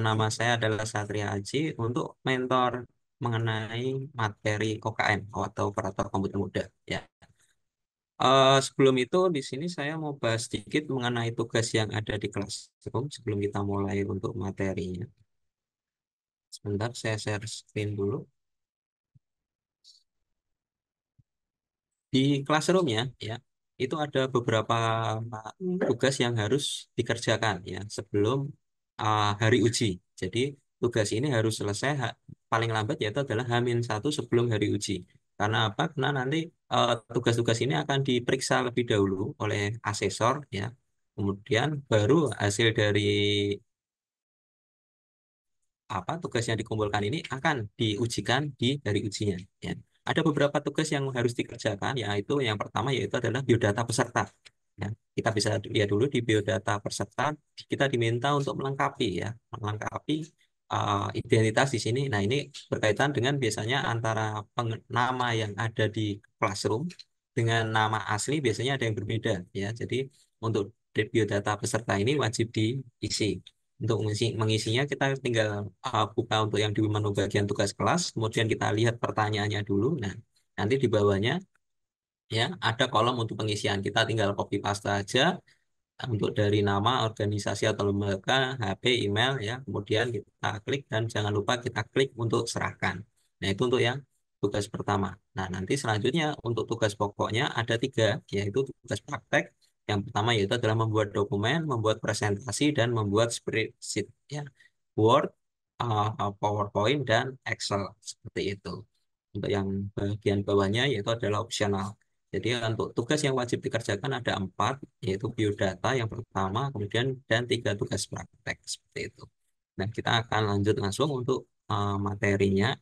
nama saya adalah Satria Aji untuk mentor mengenai materi KKM atau operator komputer muda. Ya. Sebelum itu di sini saya mau bahas sedikit mengenai tugas yang ada di Classroom sebelum kita mulai untuk materinya. Sebentar, saya share screen dulu. Di Classroom-nya, ya, itu ada beberapa tugas yang harus dikerjakan ya sebelum hari uji. Jadi tugas ini harus selesai paling lambat yaitu adalah H-1 sebelum hari uji. Karena apa? Karena nanti tugas-tugas ini akan diperiksa lebih dahulu oleh asesor ya. Kemudian baru hasil dari apa tugas yang dikumpulkan ini akan diujikan di hari ujinya ya. Ada beberapa tugas yang harus dikerjakan yaitu yang pertama yaitu adalah biodata peserta. Ya, kita bisa lihat dulu di biodata peserta kita diminta untuk melengkapi ya, melengkapi identitas di sini. Nah, ini berkaitan dengan biasanya antara nama yang ada di Classroom dengan nama asli biasanya ada yang berbeda ya. Jadi untuk biodata peserta ini wajib diisi. Untuk mengisinya kita tinggal buka untuk yang di menu bagian tugas kelas, kemudian kita lihat pertanyaannya dulu. Nah, nanti di bawahnya ya ada kolom untuk pengisian. Kita tinggal copy paste aja untuk dari nama organisasi atau lembaga, HP, email ya. Kemudian kita klik dan jangan lupa kita klik untuk serahkan. Nah, itu untuk yang tugas pertama. Nah, nanti selanjutnya untuk tugas pokoknya ada tiga, yaitu tugas praktek. Yang pertama yaitu adalah membuat dokumen, membuat presentasi, dan membuat spreadsheet ya. Word, PowerPoint, dan Excel seperti itu. Untuk yang bagian bawahnya yaitu adalah opsional. Jadi untuk tugas yang wajib dikerjakan ada empat, yaitu biodata yang pertama, kemudian dan tiga tugas praktek seperti itu. Dan kita akan lanjut langsung untuk materinya,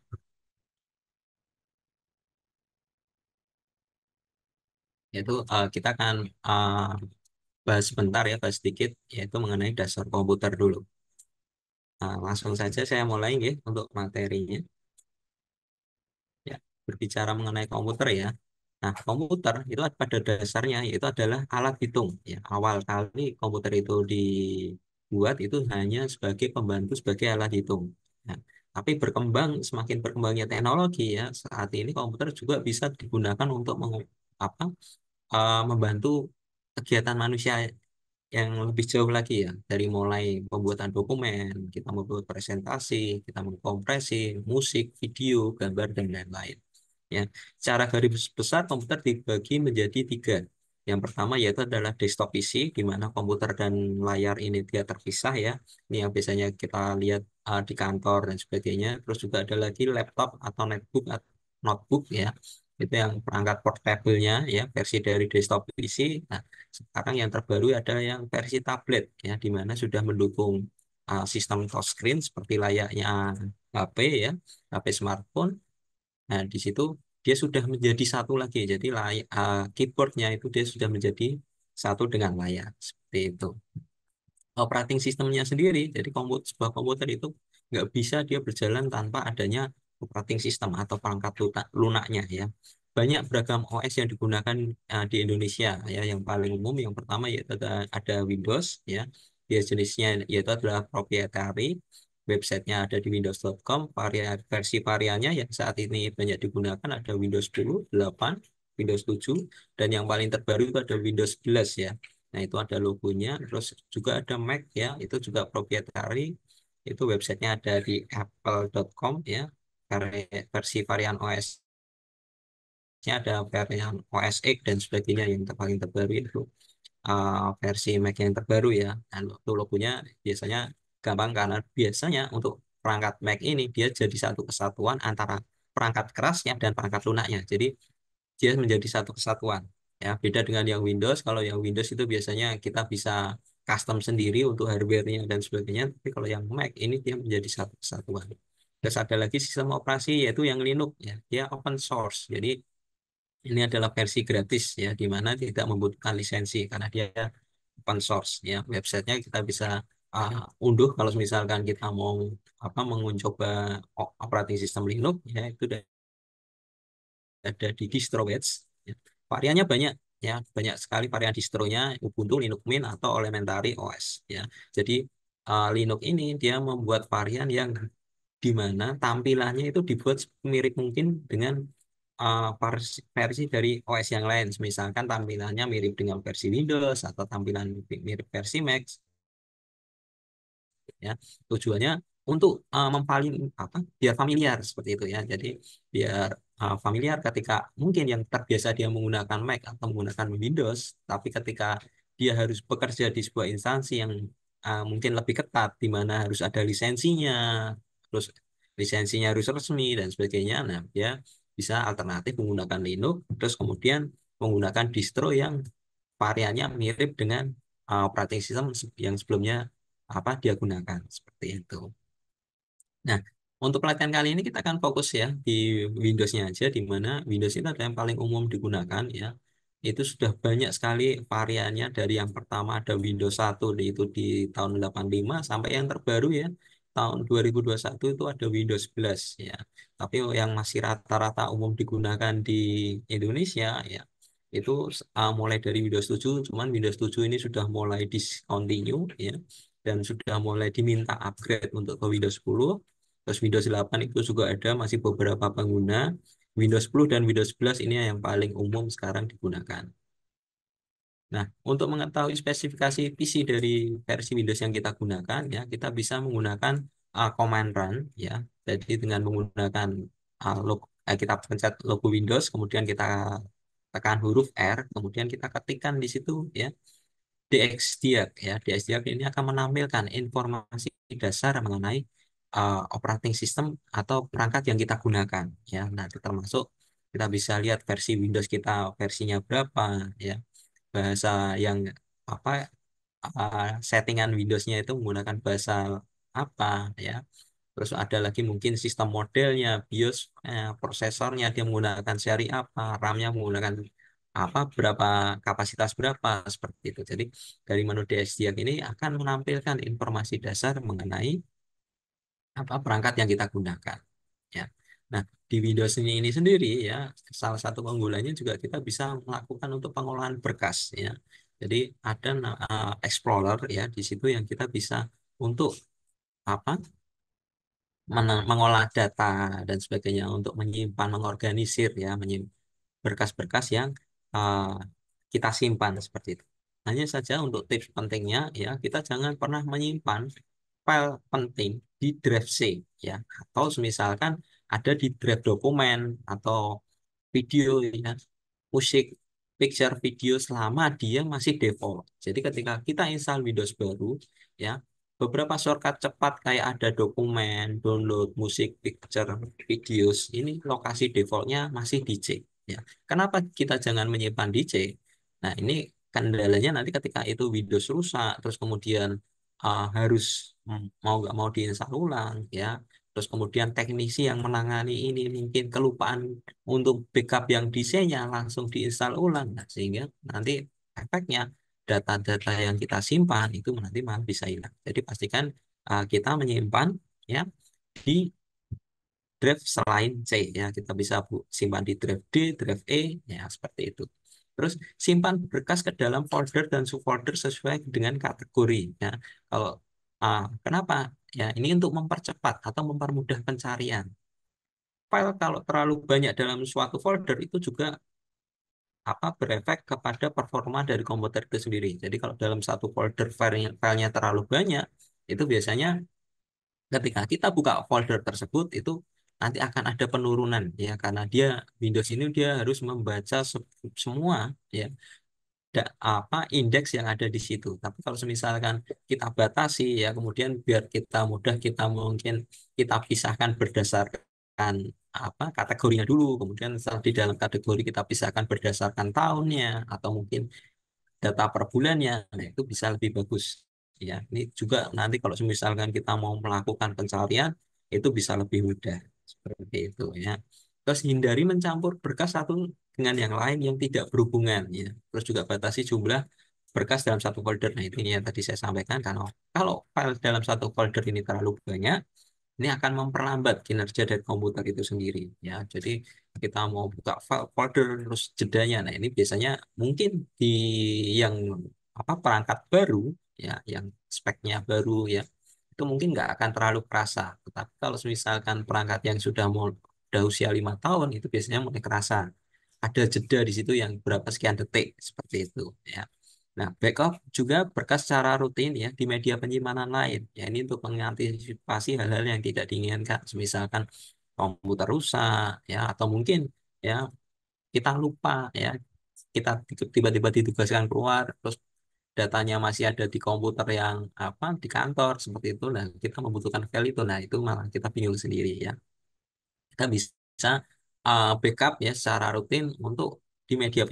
yaitu kita akan uh, bahas sebentar ya, bahas sedikit, yaitu mengenai dasar komputer dulu. Nah, langsung saja saya mulai ya untuk materinya. Ya, berbicara mengenai komputer ya. Nah, komputer itu pada dasarnya itu adalah alat hitung. Ya, awal kali komputer itu dibuat itu hanya sebagai pembantu sebagai alat hitung. Nah, tapi semakin berkembangnya teknologi ya, saat ini komputer juga bisa digunakan untuk apa, membantu kegiatan manusia yang lebih jauh lagi ya, dari mulai pembuatan dokumen, kita membuat presentasi, kita mengkompresi musik, video, gambar dan lain-lain. Ya, secara garis besar komputer dibagi menjadi tiga. Yang pertama yaitu adalah desktop PC, di mana komputer dan layar ini dia terpisah ya. Ini yang biasanya kita lihat di kantor dan sebagainya. Terus juga ada lagi laptop atau netbook atau notebook ya. Itu yang perangkat portable-nya ya, versi dari desktop PC. Nah, sekarang yang terbaru ada yang versi tablet ya, di mana sudah mendukung sistem touchscreen seperti layaknya HP ya, HP smartphone. Nah, di situ dia sudah menjadi satu lagi. Jadi keyboardnya itu dia sudah menjadi satu dengan layar. Seperti itu. Operating sistemnya sendiri, jadi sebuah komputer itu nggak bisa dia berjalan tanpa adanya operating system atau perangkat lunaknya ya. Banyak beragam OS yang digunakan di Indonesia ya. Yang paling umum yang pertama yaitu ada Windows ya. Dia jenisnya yaitu adalah proprietary. Websitenya ada di windows.com. Versi variannya yang saat ini banyak digunakan ada Windows 10, 8, Windows 7, dan yang paling terbaru itu ada Windows 11 ya. Nah, itu ada logonya. Terus juga ada Mac ya, itu juga proprietary. Itu websitenya ada di apple.com ya. Versi varian OS-nya ada varian OS X dan sebagainya yang paling terbaru itu versi Mac yang terbaru ya. Dan untuk logonya biasanya gampang karena biasanya untuk perangkat Mac ini dia jadi satu kesatuan antara perangkat kerasnya dan perangkat lunaknya. Jadi dia menjadi satu kesatuan. Ya, beda dengan yang Windows. Kalau yang Windows itu biasanya kita bisa custom sendiri untuk hardware-nya dan sebagainya. Tapi kalau yang Mac ini dia menjadi satu kesatuan. Terus ada lagi sistem operasi yaitu yang Linux ya. Dia open source. Jadi ini adalah versi gratis ya, di mana tidak membutuhkan lisensi karena dia open source ya. Websitenya kita bisa unduh kalau misalkan kita mau mencoba operating system Linux ya, itu ada di DistroWedge. Ya. Variannya banyak ya, banyak sekali varian distronya Ubuntu, Linux Mint atau Elementary OS ya. Jadi Linux ini dia membuat varian yang di mana tampilannya itu dibuat mirip mungkin dengan versi dari OS yang lain. Misalkan tampilannya mirip dengan versi Windows atau tampilan mirip versi Mac, ya. Tujuannya untuk biar familiar seperti itu ya. Jadi biar familiar ketika mungkin yang terbiasa dia menggunakan Mac atau menggunakan Windows, tapi ketika dia harus bekerja di sebuah instansi yang mungkin lebih ketat, di mana harus ada lisensinya, terus lisensinya harus resmi dan sebagainya. Nah, dia bisa alternatif menggunakan Linux, terus kemudian menggunakan distro yang variannya mirip dengan operating system yang sebelumnya dia gunakan seperti itu. Nah, untuk pelatihan kali ini kita akan fokus ya di Windows-nya aja, di mana Windows itu adalah yang paling umum digunakan ya. Itu sudah banyak sekali variannya dari yang pertama ada Windows 1 itu di tahun 85 sampai yang terbaru ya tahun 2021 itu ada Windows 11 ya. Tapi yang masih rata-rata umum digunakan di Indonesia ya itu mulai dari Windows 7, cuman Windows 7 ini sudah mulai discontinue ya dan sudah mulai diminta upgrade untuk ke Windows 10. Terus Windows 8 itu juga ada masih beberapa pengguna. Windows 10 dan Windows 11 ini yang paling umum sekarang digunakan. Nah, untuk mengetahui spesifikasi PC dari versi Windows yang kita gunakan, ya, kita bisa menggunakan command run, ya. Jadi dengan menggunakan kita pencet logo Windows, kemudian kita tekan huruf R, kemudian kita ketikkan di situ, ya, DXDiag, ya. DXDiag ini akan menampilkan informasi dasar mengenai operating system atau perangkat yang kita gunakan, ya. Nah, itu termasuk kita bisa lihat versi Windows kita versinya berapa, ya, bahasa yang apa settingan Windows-nya itu menggunakan bahasa apa ya. Terus ada lagi mungkin sistem modelnya, BIOS, prosesornya dia menggunakan seri apa, RAM-nya menggunakan berapa kapasitas berapa seperti itu. Jadi dari menu DSDiag ini akan menampilkan informasi dasar mengenai perangkat yang kita gunakan. Ya. Nah, di Windows ini sendiri ya, salah satu keunggulannya juga kita bisa melakukan untuk pengolahan berkas ya. Jadi ada Explorer ya di situ yang kita bisa untuk apa mengolah data dan sebagainya untuk menyimpan, mengorganisir ya, berkas-berkas yang uh, kita simpan seperti itu. Hanya saja untuk tips pentingnya ya, kita jangan pernah menyimpan file penting di drive C ya, atau misalkan ada di drive dokumen atau video ya, musik, picture, video selama dia masih default. Jadi ketika kita install Windows baru ya, beberapa shortcut cepat kayak ada dokumen, download musik, picture, videos, ini lokasi defaultnya masih di C. Ya. Kenapa kita jangan menyimpan di C? Nah, ini kendalanya nanti ketika itu Windows rusak, terus kemudian harus mau nggak mau diinstal ulang, ya. Terus kemudian teknisi yang menangani ini mungkin kelupaan untuk backup yang desainnya langsung diinstal ulang. Nah, sehingga nanti efeknya data-data yang kita simpan itu nanti malah bisa hilang. Jadi pastikan kita menyimpan ya di drive selain C ya. Kita bisa simpan di drive D, drive E ya seperti itu. Terus simpan berkas ke dalam folder dan subfolder sesuai dengan kategori ya. Kalau kenapa? Ya, ini untuk mempercepat atau mempermudah pencarian. File kalau terlalu banyak dalam suatu folder itu juga berefek kepada performa dari komputer itu sendiri. Jadi kalau dalam satu folder filenya terlalu banyak, itu biasanya ketika kita buka folder tersebut itu nanti akan ada penurunan ya karena dia Windows ini dia harus membaca semua ya indeks yang ada di situ. Tapi kalau misalkan kita batasi ya kemudian biar kita mudah kita mungkin kita pisahkan berdasarkan kategorinya dulu, kemudian setelah di dalam kategori kita pisahkan berdasarkan tahunnya atau mungkin data per bulannya, nah itu bisa lebih bagus. Ya, ini juga nanti kalau misalkan kita mau melakukan pencarian itu bisa lebih mudah seperti itu ya. Terus hindari mencampur berkas satu dengan yang lain yang tidak berhubungan ya. Terus juga batasi jumlah berkas dalam satu folder. Nah, ini yang tadi saya sampaikan karena kalau file dalam satu folder ini terlalu banyak, ini akan memperlambat kinerja dari komputer itu sendiri ya. Jadi kita mau buka file folder terus jedanya. Nah, ini biasanya mungkin di yang perangkat baru ya, yang speknya baru ya. itu mungkin nggak akan terlalu kerasa. Tetapi kalau misalkan perangkat yang sudah usia 5 tahun itu biasanya mulai kerasa. Ada jeda di situ yang berapa sekian detik seperti itu ya. Nah, backup juga berkas secara rutin ya di media penyimpanan lain. Ya, ini untuk mengantisipasi hal-hal yang tidak diinginkan, misalkan komputer rusak ya atau mungkin ya kita lupa ya kita tiba-tiba ditugaskan keluar terus datanya masih ada di komputer yang apa di kantor seperti itu. Nah, kita membutuhkan file itu. Nah, itu malah kita bingung sendiri ya. Kita bisa backup ya secara rutin untuk di media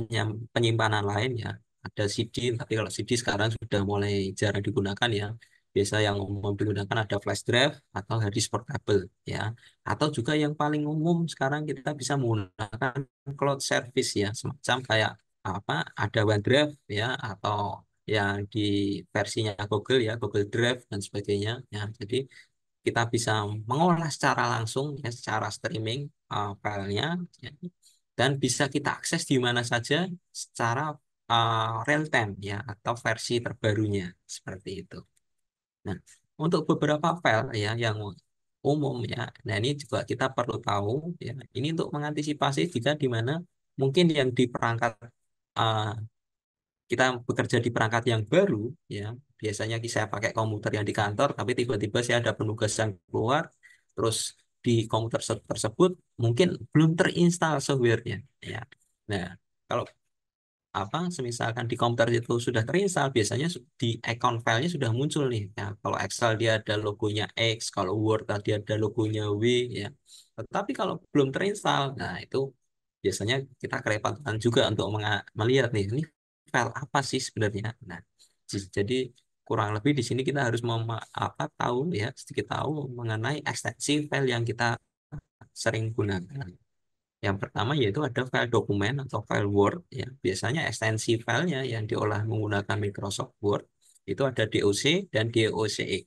penyimpanan lain ya. Ada CD, tapi kalau CD sekarang sudah mulai jarang digunakan ya. Biasa yang umum digunakan ada flash drive atau hard disk portable ya. Atau juga yang paling umum sekarang kita bisa menggunakan cloud service ya, semacam kayak apa ada OneDrive ya atau yang di versinya Google ya, Google Drive dan sebagainya ya. Jadi kita bisa mengolah secara langsung ya secara streaming filenya ya, dan bisa kita akses di mana saja secara real time ya atau versi terbarunya seperti itu. Nah, untuk beberapa file ya yang umum ya, nah ini juga kita perlu tahu ya. Ini untuk mengantisipasi jika di mana mungkin yang di perangkat uh, kita bekerja di perangkat yang baru ya biasanya saya pakai komputer yang di kantor tapi tiba-tiba saya ada penugasan keluar terus di komputer tersebut mungkin belum terinstal softwarenya ya. Nah, kalau apa semisalkan di komputer itu sudah terinstal biasanya di icon filenya sudah muncul nih ya. Kalau Excel dia ada logonya X, kalau Word tadi ada logonya W ya. Tetapi kalau belum terinstal nah itu biasanya kita kerepatan juga untuk melihat nih ini file apa sih sebenarnya. Nah, jadi kurang lebih di sini kita harus apa tahu ya sedikit tahu mengenai ekstensi file yang kita sering gunakan. Yang pertama yaitu ada file dokumen atau file Word ya. Biasanya ekstensi filenya yang diolah menggunakan Microsoft Word itu ada DOC dan DOCX.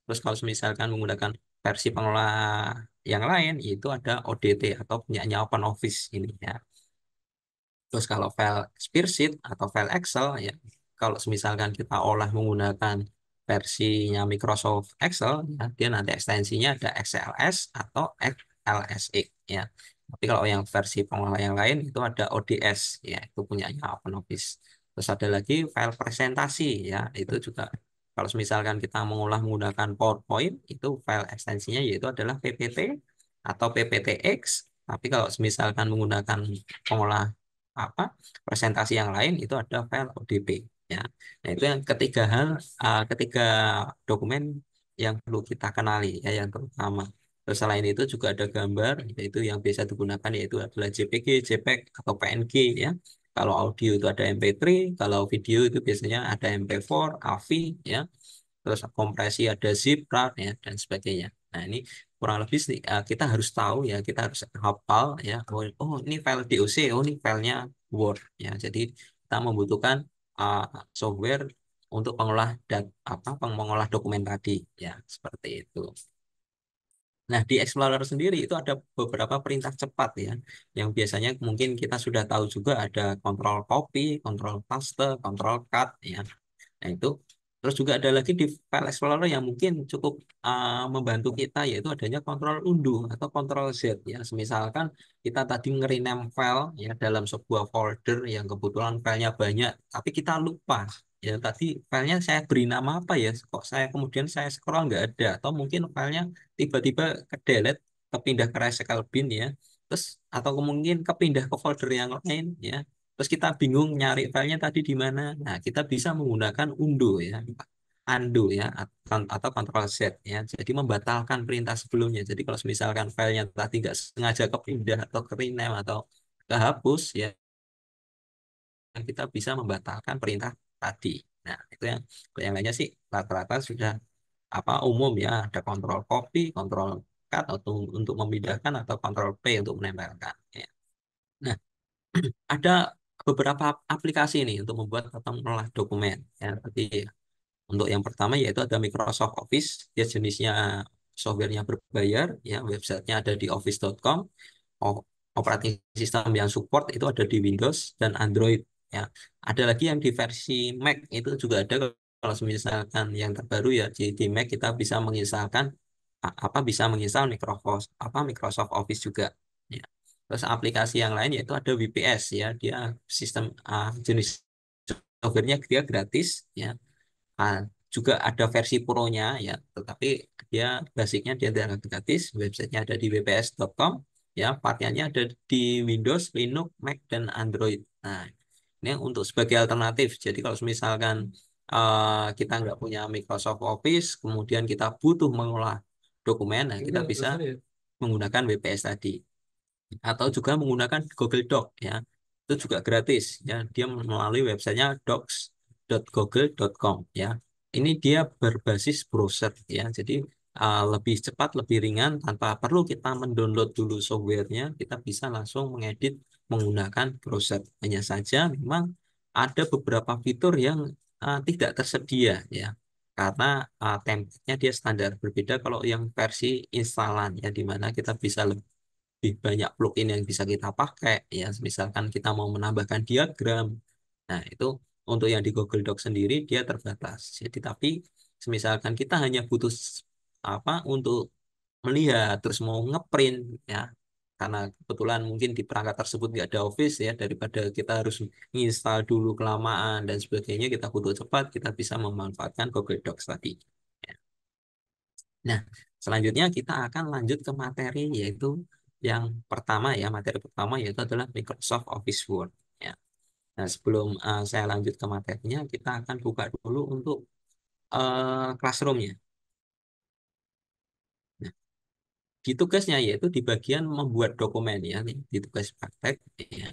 Terus kalau misalkan menggunakan versi pengelola yang lain itu ada ODT atau punyanya OpenOffice ini ya. Terus kalau file spreadsheet atau file Excel ya, kalau misalkan kita olah menggunakan versinya Microsoft Excel, ya, dia nanti ekstensinya ada XLS atau XLSX ya. Tapi kalau yang versi pengolah yang lain itu ada ODS ya, itu punyanya OpenOffice. Terus ada lagi file presentasi ya, itu juga kalau misalkan kita mengolah menggunakan PowerPoint, itu file ekstensinya yaitu adalah PPT atau PPTX. Tapi kalau misalkan menggunakan pengolah apa presentasi yang lain itu ada file ODP ya. Nah, itu yang ketiga hal ketiga dokumen yang perlu kita kenali ya yang terutama. Terus selain itu juga ada gambar yaitu yang biasa digunakan yaitu adalah JPG, JPEG atau PNG ya. Kalau audio itu ada MP3, kalau video itu biasanya ada MP4, AVI ya, terus kompresi ada zip, RAR ya dan sebagainya. Nah, ini kurang lebih kita harus tahu ya, kita harus hafal ya. Oh, oh, ini file DOC, oh ini filenya Word ya. Jadi kita membutuhkan uh, software untuk pengolah pengolah dokumen tadi ya, seperti itu. Nah, di Explorer sendiri itu ada beberapa perintah cepat ya, yang biasanya mungkin kita sudah tahu juga ada kontrol copy, kontrol paste, kontrol cut ya. Nah, itu terus juga ada lagi di file explorer yang mungkin cukup membantu kita yaitu adanya kontrol undo atau kontrol Z ya. Misalkan kita tadi nge-rename file ya dalam sebuah folder yang kebetulan filenya banyak, tapi kita lupa ya tadi filenya saya beri nama apa ya? Kok saya kemudian saya scroll nggak ada atau mungkin filenya tiba-tiba ke delete, kepindah ke recycle bin ya. Terus atau mungkin kepindah ke folder yang lain ya. Terus kita bingung nyari filenya tadi di mana. Nah, kita bisa menggunakan undo ya, undo ya, atau control Z ya. Jadi membatalkan perintah sebelumnya. Jadi kalau misalkan filenya tadi nggak sengaja kepindah atau ke rename atau kehapus ya, kita bisa membatalkan perintah tadi. Nah, itu yang lainnya sih rata-rata sudah umum ya. Ada kontrol copy, kontrol cut atau untuk memindahkan atau kontrol P untuk menempelkan. Ya. Nah, ada beberapa aplikasi ini untuk membuat atau mengolah dokumen. Ya, tapi untuk yang pertama yaitu ada Microsoft Office, dia jenisnya softwarenya berbayar, ya websitenya ada di office.com. O- Operating sistem yang support itu ada di Windows dan Android. Ya, ada lagi yang di versi Mac itu juga ada kalau misalkan yang terbaru ya di Mac kita bisa menginstalkan bisa menginstal Microsoft Office juga. Ya. Terus aplikasi yang lain yaitu ada VPS ya, dia sistem jenis softwarenya dia gratis ya. Ah, Juga ada versi Pro-nya ya, tetapi dia basicnya dia adalah gratis. Websitenya ada di wps.com ya, variannya ada di Windows, Linux, Mac dan Android. Nah, ini untuk sebagai alternatif. Jadi kalau misalkan kita nggak punya Microsoft Office, kemudian kita butuh mengolah dokumen, nah kita bisa menggunakan WPS tadi atau juga menggunakan Google Doc ya. Itu juga gratis ya. Dia melalui websitenya docs.google.com ya. Ini dia berbasis browser ya. Jadi lebih cepat, lebih ringan tanpa perlu kita mendownload dulu softwarenya, kita bisa langsung mengedit menggunakan browser. Hanya saja memang ada beberapa fitur yang tidak tersedia ya. Karena template-nya dia standar berbeda kalau yang versi instalan ya, di mana kita bisa lebih banyak plugin yang bisa kita pakai ya, misalkan kita mau menambahkan diagram. Nah, itu untuk yang di Google Docs sendiri dia terbatas. Jadi tapi misalkan kita hanya butuh untuk melihat terus mau ngeprint ya, karena kebetulan mungkin di perangkat tersebut nggak ada Office ya, daripada kita harus install dulu kelamaan dan sebagainya, kita butuh cepat, kita bisa memanfaatkan Google Docs tadi. Ya. Nah, selanjutnya kita akan lanjut ke materi yaitu yang pertama ya, materi pertama yaitu adalah Microsoft Office Word. Ya. Nah, sebelum saya lanjut ke materinya, kita akan buka dulu untuk classroom-nya. Nah, di tugasnya yaitu di bagian membuat dokumen ya, nih, di tugas praktek. Ya.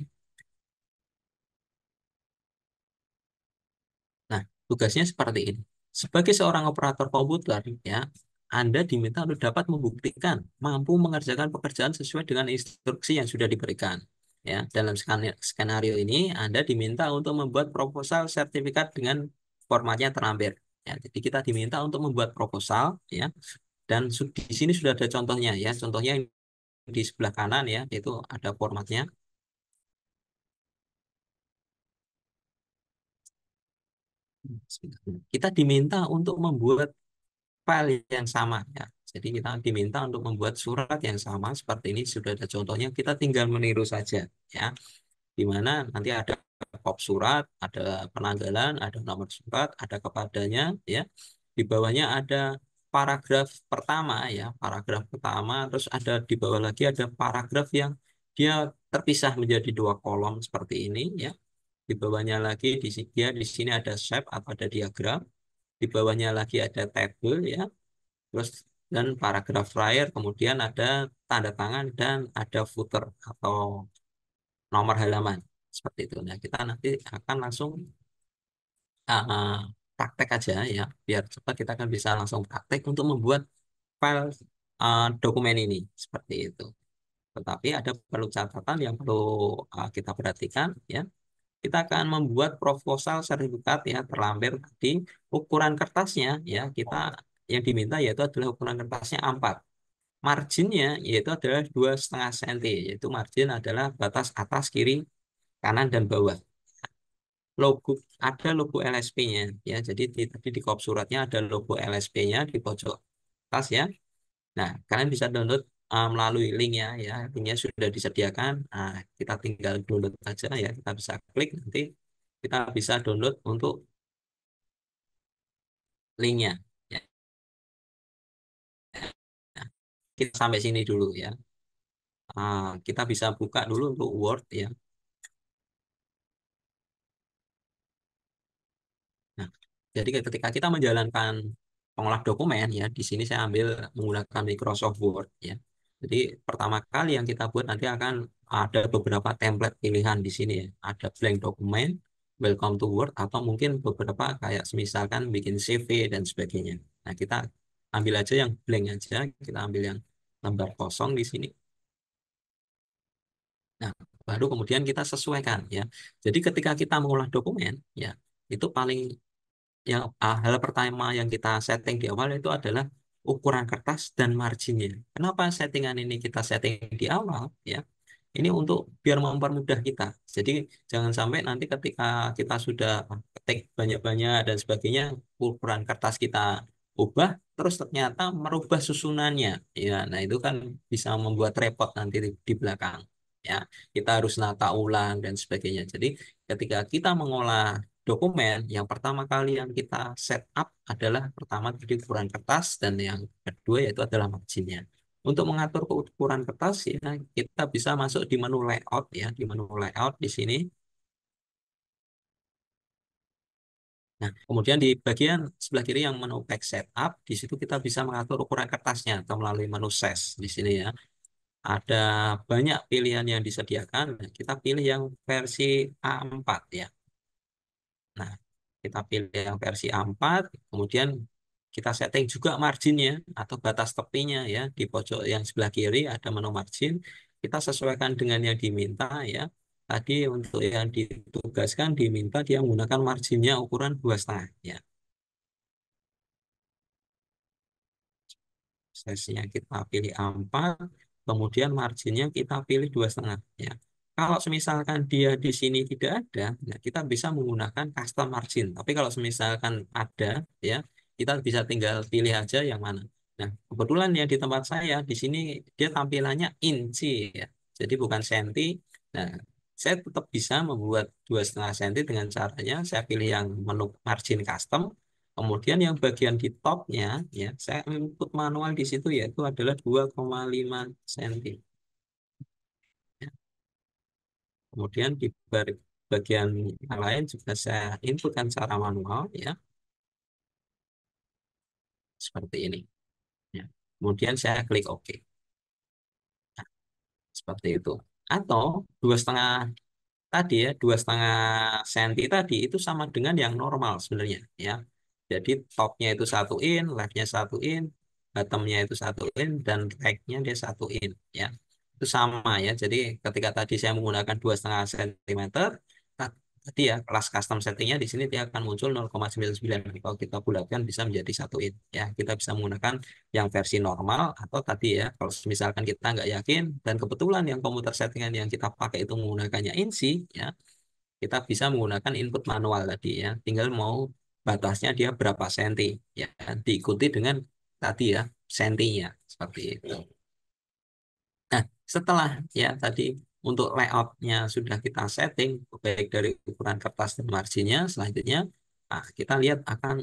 Nah, tugasnya seperti ini. Sebagai seorang operator komputer, ya, Anda diminta untuk dapat membuktikan mampu mengerjakan pekerjaan sesuai dengan instruksi yang sudah diberikan. Ya, dalam skenario ini, Anda diminta untuk membuat proposal sertifikat dengan formatnya terlampir. Ya, jadi kita diminta untuk membuat proposal, ya, dan di sini sudah ada contohnya, ya. Contohnya yang di sebelah kanan, ya, itu ada formatnya. Kita diminta untuk membuat file yang sama ya. Jadi kita diminta untuk membuat surat yang sama seperti ini, sudah ada contohnya, kita tinggal meniru saja ya. Di mana nanti ada kop surat, ada penanggalan, ada nomor surat, ada kepadanya ya. Di bawahnya ada paragraf pertama ya, paragraf pertama, terus ada di bawah lagi ada paragraf yang dia terpisah menjadi dua kolom seperti ini ya. Di bawahnya lagi di sini ada shape atau ada diagram. Di bawahnya lagi ada tabel ya, terus dan paragraf terakhir, kemudian ada tanda tangan dan ada footer atau nomor halaman seperti itu. Nah, kita nanti akan langsung uh, praktek aja ya, biar cepat kita akan bisa langsung praktek untuk membuat file dokumen ini seperti itu. Tetapi ada perlu catatan yang perlu kita perhatikan ya. Kita akan membuat proposal sertifikat ya terlampir di ukuran kertasnya ya, kita yang diminta yaitu adalah ukuran kertasnya A4. Marginnya yaitu adalah 2,5 cm, yaitu margin adalah batas atas, kiri, kanan, dan bawah. Logo ada logo LSP-nya ya. Jadi tadi di kop suratnya ada logo LSP-nya di pojok atas ya. Nah, kalian bisa download melalui linknya ya. Linknya sudah disediakan. Nah, kita tinggal download aja ya. Kita bisa klik nanti kita bisa download untuk linknya. Ya. Nah, kita sampai sini dulu ya. Kita bisa buka dulu untuk Word ya. Nah, jadi ketika kita menjalankan pengolah dokumen ya, di sini saya ambil menggunakan Microsoft Word ya. Jadi pertama kali yang kita buat nanti akan ada beberapa template pilihan di sini ya. Ada blank dokumen, welcome to Word, atau mungkin beberapa kayak misalkan bikin CV dan sebagainya. Nah, kita ambil aja yang blank aja, kita ambil yang lembar kosong di sini. Nah, baru kemudian kita sesuaikan ya. Jadi ketika kita mengolah dokumen ya, itu paling yang hal pertama yang kita setting di awal itu adalah ukuran kertas dan marginnya. Kenapa settingan ini kita setting di awal ya? Ini untuk biar mempermudah kita. Jadi jangan sampai nanti ketika kita sudah tag banyak-banyak dan sebagainya, ukuran kertas kita ubah, terus ternyata merubah susunannya. Ya, nah itu kan bisa membuat repot nanti di belakang. Ya, kita harus nata ulang dan sebagainya. Jadi ketika kita mengolah dokumen, yang pertama kali yang kita set up adalah pertama tadi ukuran kertas dan yang kedua yaitu adalah marginnya. Untuk mengatur ukuran kertas ya kita bisa masuk di menu layout ya, di menu layout di sini. Nah, kemudian di bagian sebelah kiri yang menu pack setup, di situ kita bisa mengatur ukuran kertasnya atau melalui menu size di sini ya. Ada banyak pilihan yang disediakan. Nah, kita pilih yang versi A4 ya. Nah, kita pilih yang versi A4, kemudian kita setting juga marginnya atau batas tepinya ya. Di pojok yang sebelah kiri ada menu margin. Kita sesuaikan dengan yang diminta ya. Tadi untuk yang ditugaskan diminta dia menggunakan marginnya ukuran 2,5 ya. Size-nya kita pilih A4, kemudian marginnya kita pilih 2,5 ya. Kalau misalkan dia di sini tidak ada, nah kita bisa menggunakan custom margin. Tapi kalau misalkan ada, ya kita bisa tinggal pilih aja yang mana. Nah, kebetulan ya di tempat saya di sini dia tampilannya inci ya, jadi bukan senti. Nah, saya tetap bisa membuat 2,5 senti dengan caranya saya pilih yang menu margin custom. Kemudian yang bagian di topnya, ya, saya input manual di situ yaitu adalah 2,5 senti. Ya. Kemudian di bagian yang lain juga saya inputkan secara manual, ya, seperti ini. Ya. Kemudian saya klik OK, seperti itu. Atau 2,5 tadi ya, 2,5 senti tadi itu sama dengan yang normal sebenarnya, ya. Jadi topnya itu 1 in, leftnya 1 in, bottomnya itu 1 in, dan right-nya dia 1 in, ya. Itu sama ya. Jadi ketika tadi saya menggunakan 2,5 sentimeter, tadi ya kelas custom settingnya di sini dia akan muncul 0,99. Kalau kita bulatkan bisa menjadi 1 in. Ya, kita bisa menggunakan yang versi normal atau tadi ya kalau misalkan kita nggak yakin dan kebetulan yang komputer settingan yang kita pakai itu menggunakannya INSI, ya kita bisa menggunakan input manual tadi ya. Tinggal mau batasnya dia berapa senti ya, diikuti dengan tadi ya sentinya seperti itu. Nah, setelah ya tadi untuk layoutnya sudah kita setting baik dari ukuran kertas dan marginnya, selanjutnya kita lihat akan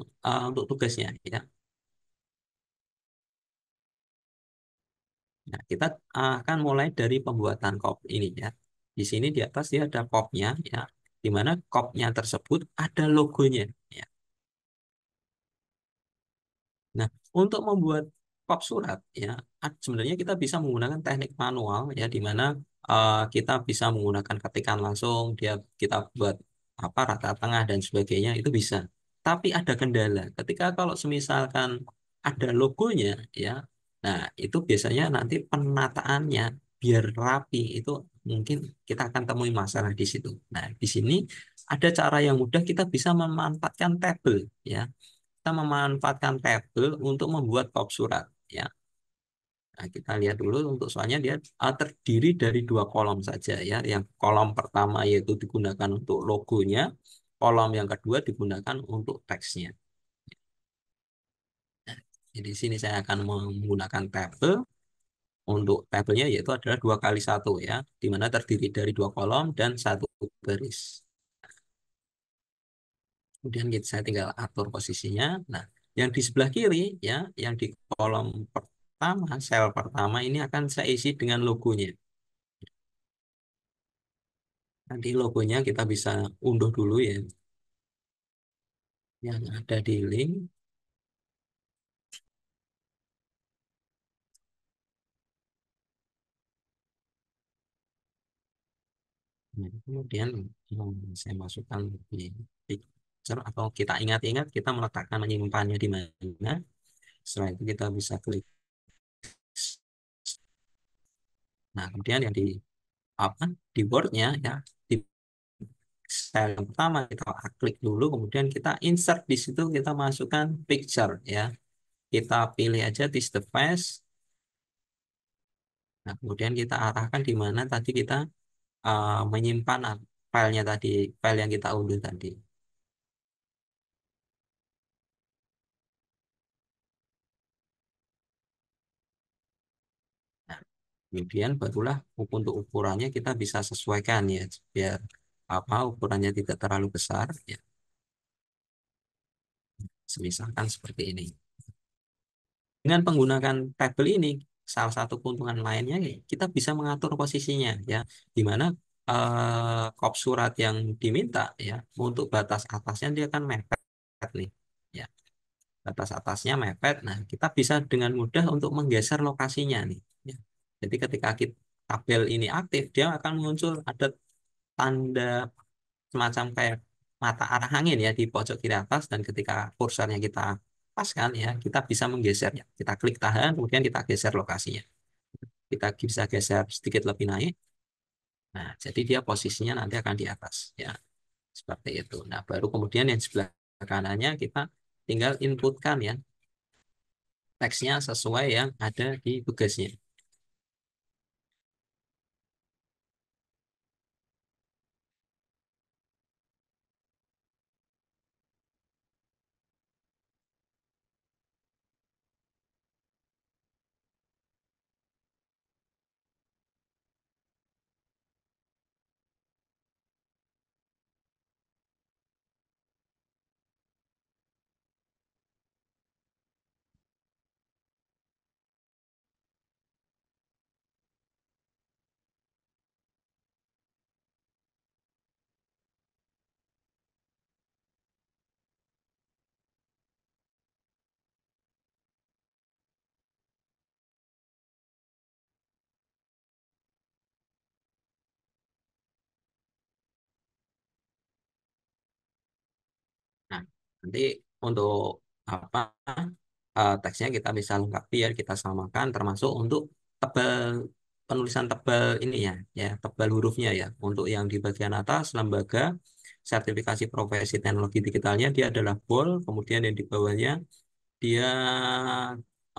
untuk tugasnya ya. Nah, kita akan mulai dari pembuatan kop ini ya. Di sini di atas dia ada kopnya ya, di mana kopnya tersebut ada logonya ya. Nah, untuk membuat kop surat ya, sebenarnya kita bisa menggunakan teknik manual ya, di mana kita bisa menggunakan ketikan langsung, dia kita buat apa rata tengah dan sebagainya itu bisa. Tapi ada kendala. Ketika kalau semisalkan ada logonya ya, nah itu biasanya nanti penataannya biar rapi itu mungkin kita akan temui masalah di situ. Nah, di sini ada cara yang mudah kita bisa memanfaatkan tabel ya, kita memanfaatkan tabel untuk membuat kop surat ya. Nah, kita lihat dulu untuk soalnya dia terdiri dari 2 kolom saja ya. Yang kolom pertama yaitu digunakan untuk logonya, kolom yang kedua digunakan untuk teksnya. Jadi di sini saya akan menggunakan tabel. Untuk tabelnya yaitu adalah 2 kali 1 ya, di mana terdiri dari 2 kolom dan 1 baris. Kemudian saya tinggal atur posisinya. Nah, yang di sebelah kiri ya, yang di kolom pertama, sel pertama ini akan saya isi dengan logonya. Nanti logonya kita bisa unduh dulu ya, yang ada di link. Nah, kemudian saya masukkan di picture atau kita ingat-ingat kita meletakkan menyimpannya di mana. Setelah itu kita bisa klik. Nah, kemudian yang di apa di Word-nya ya, di style yang pertama kita klik dulu, kemudian kita insert di situ, kita masukkan picture ya, kita pilih aja this device. Nah, kemudian kita arahkan di mana tadi kita menyimpan filenya tadi, file yang kita unduh tadi. Kemudian barulah untuk ukurannya kita bisa sesuaikan ya, biar apa ukurannya tidak terlalu besar ya. Misalkan seperti ini. Dengan menggunakan tabel ini, salah satu keuntungan lainnya ya, kita bisa mengatur posisinya ya, di mana kop surat yang diminta ya untuk batas atasnya dia akan mepet nih. Ya, batas atasnya mepet. Nah, kita bisa dengan mudah untuk menggeser lokasinya nih. Ya. Jadi ketika kita tabel ini aktif, dia akan muncul ada tanda semacam kayak mata arah angin ya di pojok kiri atas, dan ketika kursornya kita paskan ya kita bisa menggesernya, kita klik tahan kemudian kita geser lokasinya, kita bisa geser sedikit lebih naik. Nah jadi dia posisinya nanti akan di atas ya, seperti itu. Nah baru kemudian yang sebelah kanannya kita tinggal inputkan ya teksnya sesuai yang ada di tugasnya. Nah, nanti untuk apa teksnya kita bisa lengkapi ya, kita samakan termasuk untuk tebal penulisan tebal ini ya tebal hurufnya ya. Untuk yang di bagian atas lembaga sertifikasi profesi teknologi digitalnya dia adalah bold, kemudian yang di bawahnya dia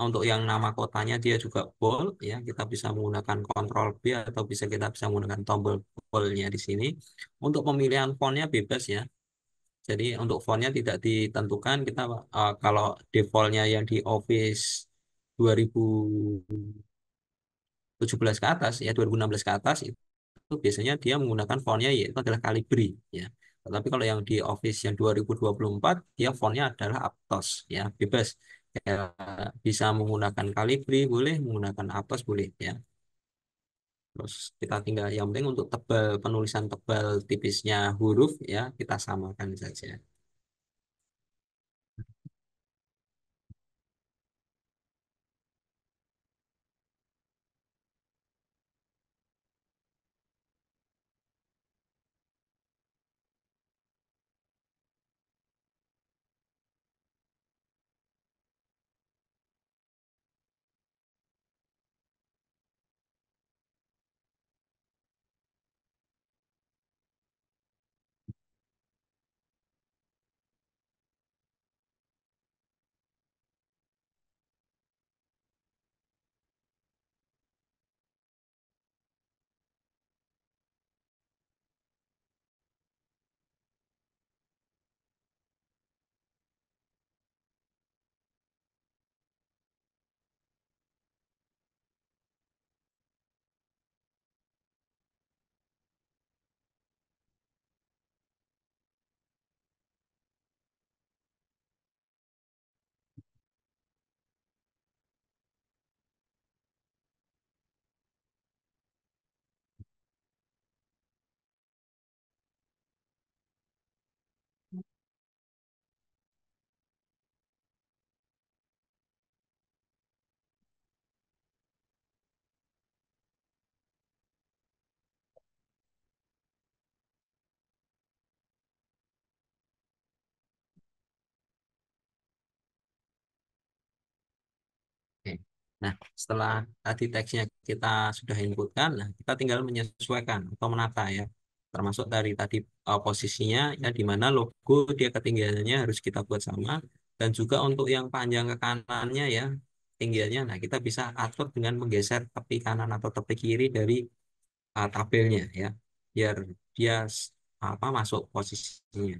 untuk yang nama kotanya dia juga bold ya. Kita bisa menggunakan Ctrl B atau kita bisa menggunakan tombol boldnya di sini. Untuk pemilihan fontnya bebas ya. Jadi untuk fontnya tidak ditentukan, kita kalau defaultnya yang di Office 2017 ke atas ya 2016 ke atas itu biasanya dia menggunakan fontnya yaitu adalah Calibri ya. Tetapi kalau yang di Office yang 2024 dia fontnya adalah Aptos ya, bebas. Ya, bisa menggunakan Calibri boleh, menggunakan Aptos boleh ya. Terus kita tinggal yang penting untuk tebal penulisan tebal tipisnya huruf ya kita samakan saja. Oke. Nah, setelah tadi teksnya kita sudah inputkan, nah kita tinggal menyesuaikan atau menata ya. Termasuk dari tadi posisinya ya di mana logo dia ketinggiannya harus kita buat sama, dan juga untuk yang panjang ke kanannya ya tinggiannya. Nah, kita bisa atur dengan menggeser tepi kanan atau tepi kiri dari tabelnya ya, biar dia apa masuk posisinya.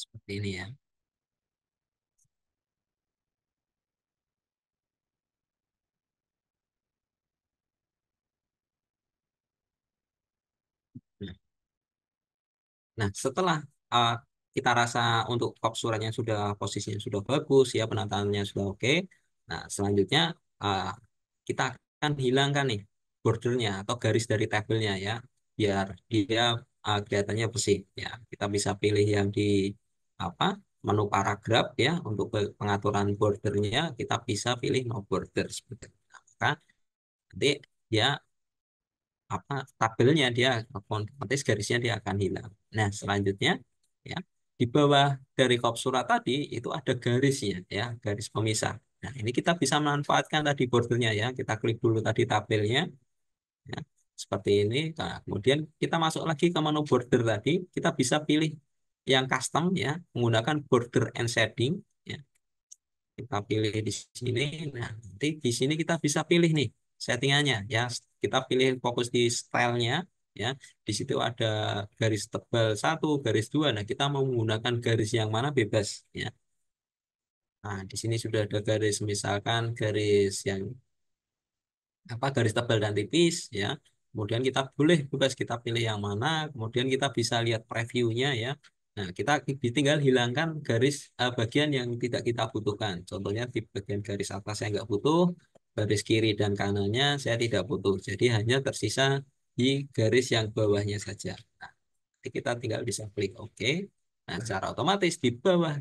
Seperti ini ya. Nah, nah, setelah uh, kita rasa untuk kop suratnya sudah posisinya sudah bagus ya, penataannya sudah oke. Nah, selanjutnya uh, kita akan hilangkan nih bordernya atau garis dari tabelnya ya, biar dia kelihatannya bersih ya. Kita bisa pilih yang di apa menu paragraf ya untuk pengaturan bordernya kita bisa pilih no border seperti itu. Nah, maka nanti dia tabelnya dia otomatis garisnya dia akan hilang. Nah, selanjutnya ya di bawah dari kop surat tadi itu ada garisnya ya, garis pemisah. Nah, ini kita bisa manfaatkan tadi bordernya ya. Kita klik dulu tadi tabelnya ya. Seperti ini. Nah, kemudian kita masuk lagi ke menu border tadi, kita bisa pilih yang custom ya, menggunakan border and shading ya. Kita pilih di sini. Nah, nanti di sini kita bisa pilih nih settingannya ya. Kita pilih fokus di stylenya ya. Di situ ada garis tebal satu, garis dua. Nah, kita mau menggunakan garis yang mana bebas ya. Nah, di sini sudah ada garis misalkan garis yang garis tebal dan tipis ya. Kemudian kita boleh bebas kita pilih yang mana. Kemudian kita bisa lihat previewnya ya. Nah, kita tinggal hilangkan garis bagian yang tidak kita butuhkan. Contohnya di bagian garis atas saya nggak butuh, garis kiri dan kanannya saya tidak butuh. Jadi hanya tersisa di garis yang bawahnya saja. Nah, nanti kita tinggal bisa klik OK. Nah, secara otomatis di bawah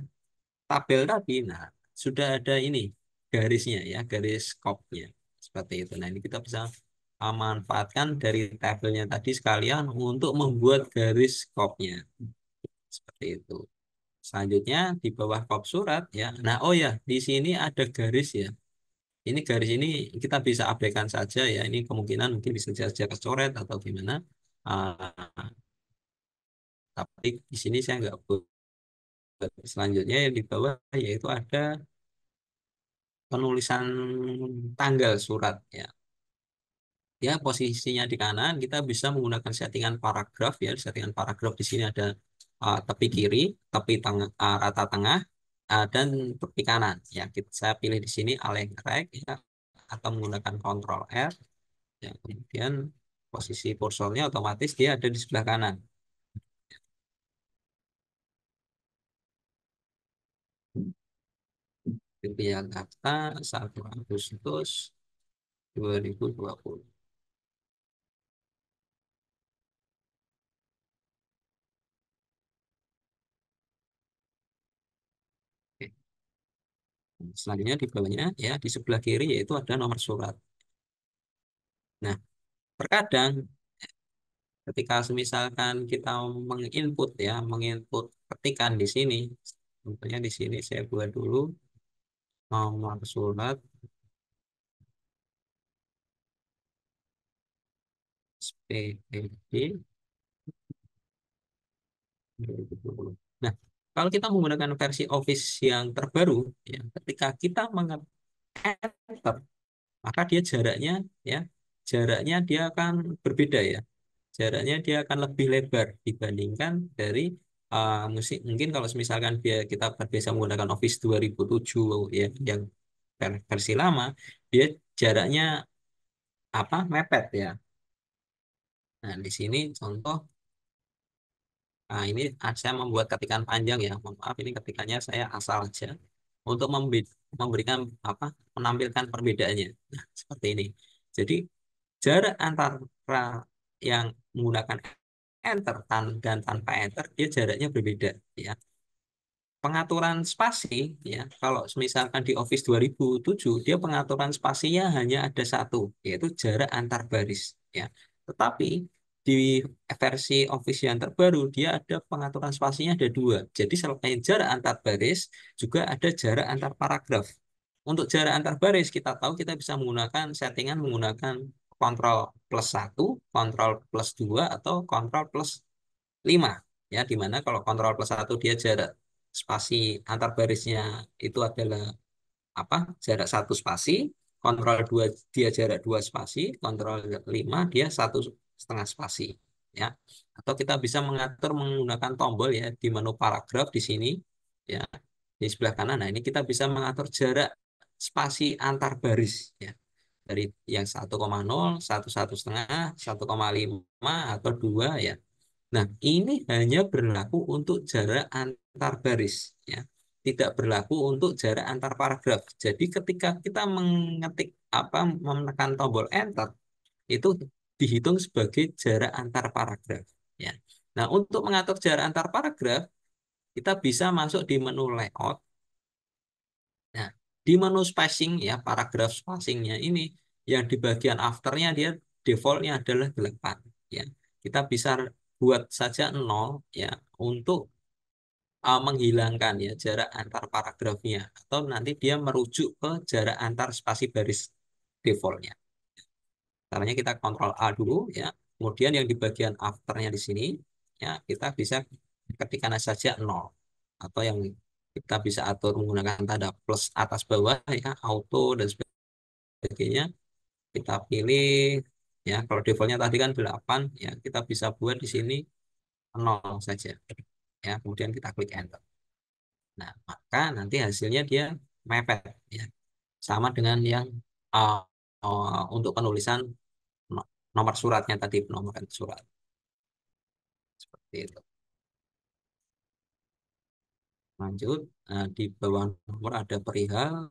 tabel tadi, nah sudah ada ini garisnya ya, garis kopnya seperti itu. Nah, ini kita bisa manfaatkan dari tabelnya tadi sekalian untuk membuat garis kopnya seperti itu. Selanjutnya di bawah kop surat ya. Nah, oh ya, di sini ada garis ya. Ini garis ini kita bisa abaikan saja ya. Ini kemungkinan mungkin bisa saja kecoret atau gimana. Ah, tapi di sini saya nggak buat. Selanjutnya yang di bawah yaitu ada penulisan tanggal surat ya. Ya, posisinya di kanan kita bisa menggunakan settingan paragraf ya. Settingan paragraf di sini ada tepi kiri, tepi tengah, rata tengah, dan tepi kanan. Ya, saya pilih di sini align right ya, atau menggunakan Ctrl R. Ya, kemudian posisi kursornya otomatis dia ada di sebelah kanan. Itu Jakarta 1 Agustus 2020. Oke. Selanjutnya di bawahnya ya di sebelah kiri yaitu ada nomor surat. Nah, terkadang ketika misalkan kita menginput ya, menginput ketikan di sini, contohnya di sini saya buat dulu nomor surat SPED 2020. Nah, kalau kita menggunakan versi Office yang terbaru, ya, ketika kita meng-enter, maka dia jaraknya ya, jaraknya dia akan berbeda ya. Jaraknya dia akan lebih lebar dibandingkan dari musik. Mungkin kalau misalkan kita terbiasa menggunakan Office 2007 ya yang versi lama, dia jaraknya mepet ya. Nah, di sini contoh ini saya membuat ketikan panjang ya. Mohon maaf ini ketikannya saya asal aja untuk memberikan menampilkan perbedaannya. Nah, seperti ini. Jadi jarak antara yang menggunakan enter dan tanpa enter dia jaraknya berbeda ya. Pengaturan spasi ya kalau misalkan di Office 2007 dia pengaturan spasinya hanya ada satu yaitu jarak antar baris ya. Tetapi di versi Office yang terbaru dia ada pengaturan spasinya ada dua. Jadi selain jarak antar baris juga ada jarak antar paragraf. Untuk jarak antar baris kita tahu kita bisa menggunakan settingan menggunakan kontrol plus satu, kontrol plus dua atau kontrol plus 5 ya dimana kalau kontrol plus satu dia jarak spasi antar barisnya itu adalah jarak satu spasi, kontrol 2 dia jarak dua spasi, kontrol 5 dia 1,5 spasi. ya. Atau kita bisa mengatur menggunakan tombol ya di menu paragraf di sini ya di sebelah kanan. Nah, ini kita bisa mengatur jarak spasi antar baris ya. Dari yang 1,0, 1,5, 1,5 atau 2 ya. Nah, ini hanya berlaku untuk jarak antar baris ya. Tidak berlaku untuk jarak antar paragraf. Jadi ketika kita mengetik menekan tombol enter itu dihitung sebagai jarak antar paragraf ya. Nah, untuk mengatur jarak antar paragraf kita bisa masuk di menu layout. Nah, di menu spacing ya, paragraf spacingnya ini yang di bagian afternya dia defaultnya adalah 8 ya. Kita bisa buat saja 0 ya untuk menghilangkan ya jarak antar paragrafnya atau nanti dia merujuk ke jarak antar spasi baris defaultnya. Caranya kita kontrol A dulu ya. Kemudian yang di bagian afternya di sini ya kita bisa ketikkan saja 0 atau yang kita bisa atur menggunakan tanda plus atas bawah ya auto dan sebagainya. Kita pilih ya kalau defaultnya tadi kan 8 ya kita bisa buat di sini 0 saja ya. Kemudian kita klik enter. Nah, maka nanti hasilnya dia mepet ya. Sama dengan yang uh, untuk penulisan nomor suratnya tadi, nomor surat seperti itu. Lanjut, di bawah nomor ada perihal,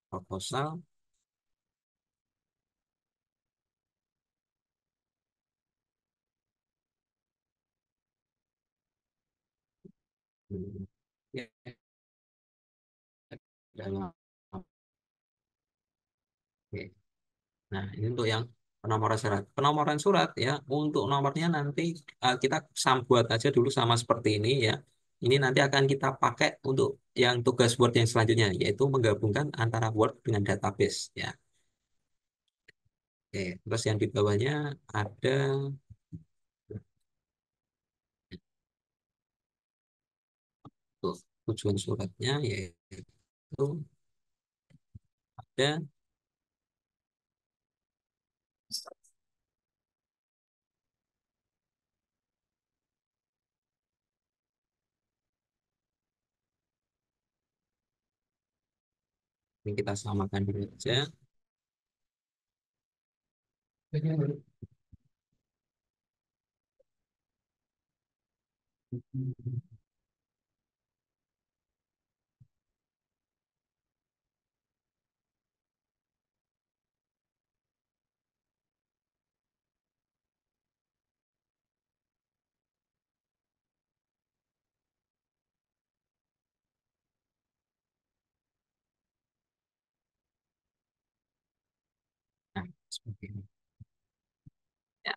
proposal. Ya, dalam- oke. Nah, ini untuk yang penomoran surat. Penomoran surat ya, untuk nomornya nanti kita buat aja dulu sama seperti ini ya. Ini nanti akan kita pakai untuk yang tugas Word yang selanjutnya, yaitu menggabungkan antara Word dengan database ya. Oke, terus yang di bawahnya ada tuh, tujuan suratnya yaitu ada ini kita samakan dulu aja. Nah, seperti ini. Ya.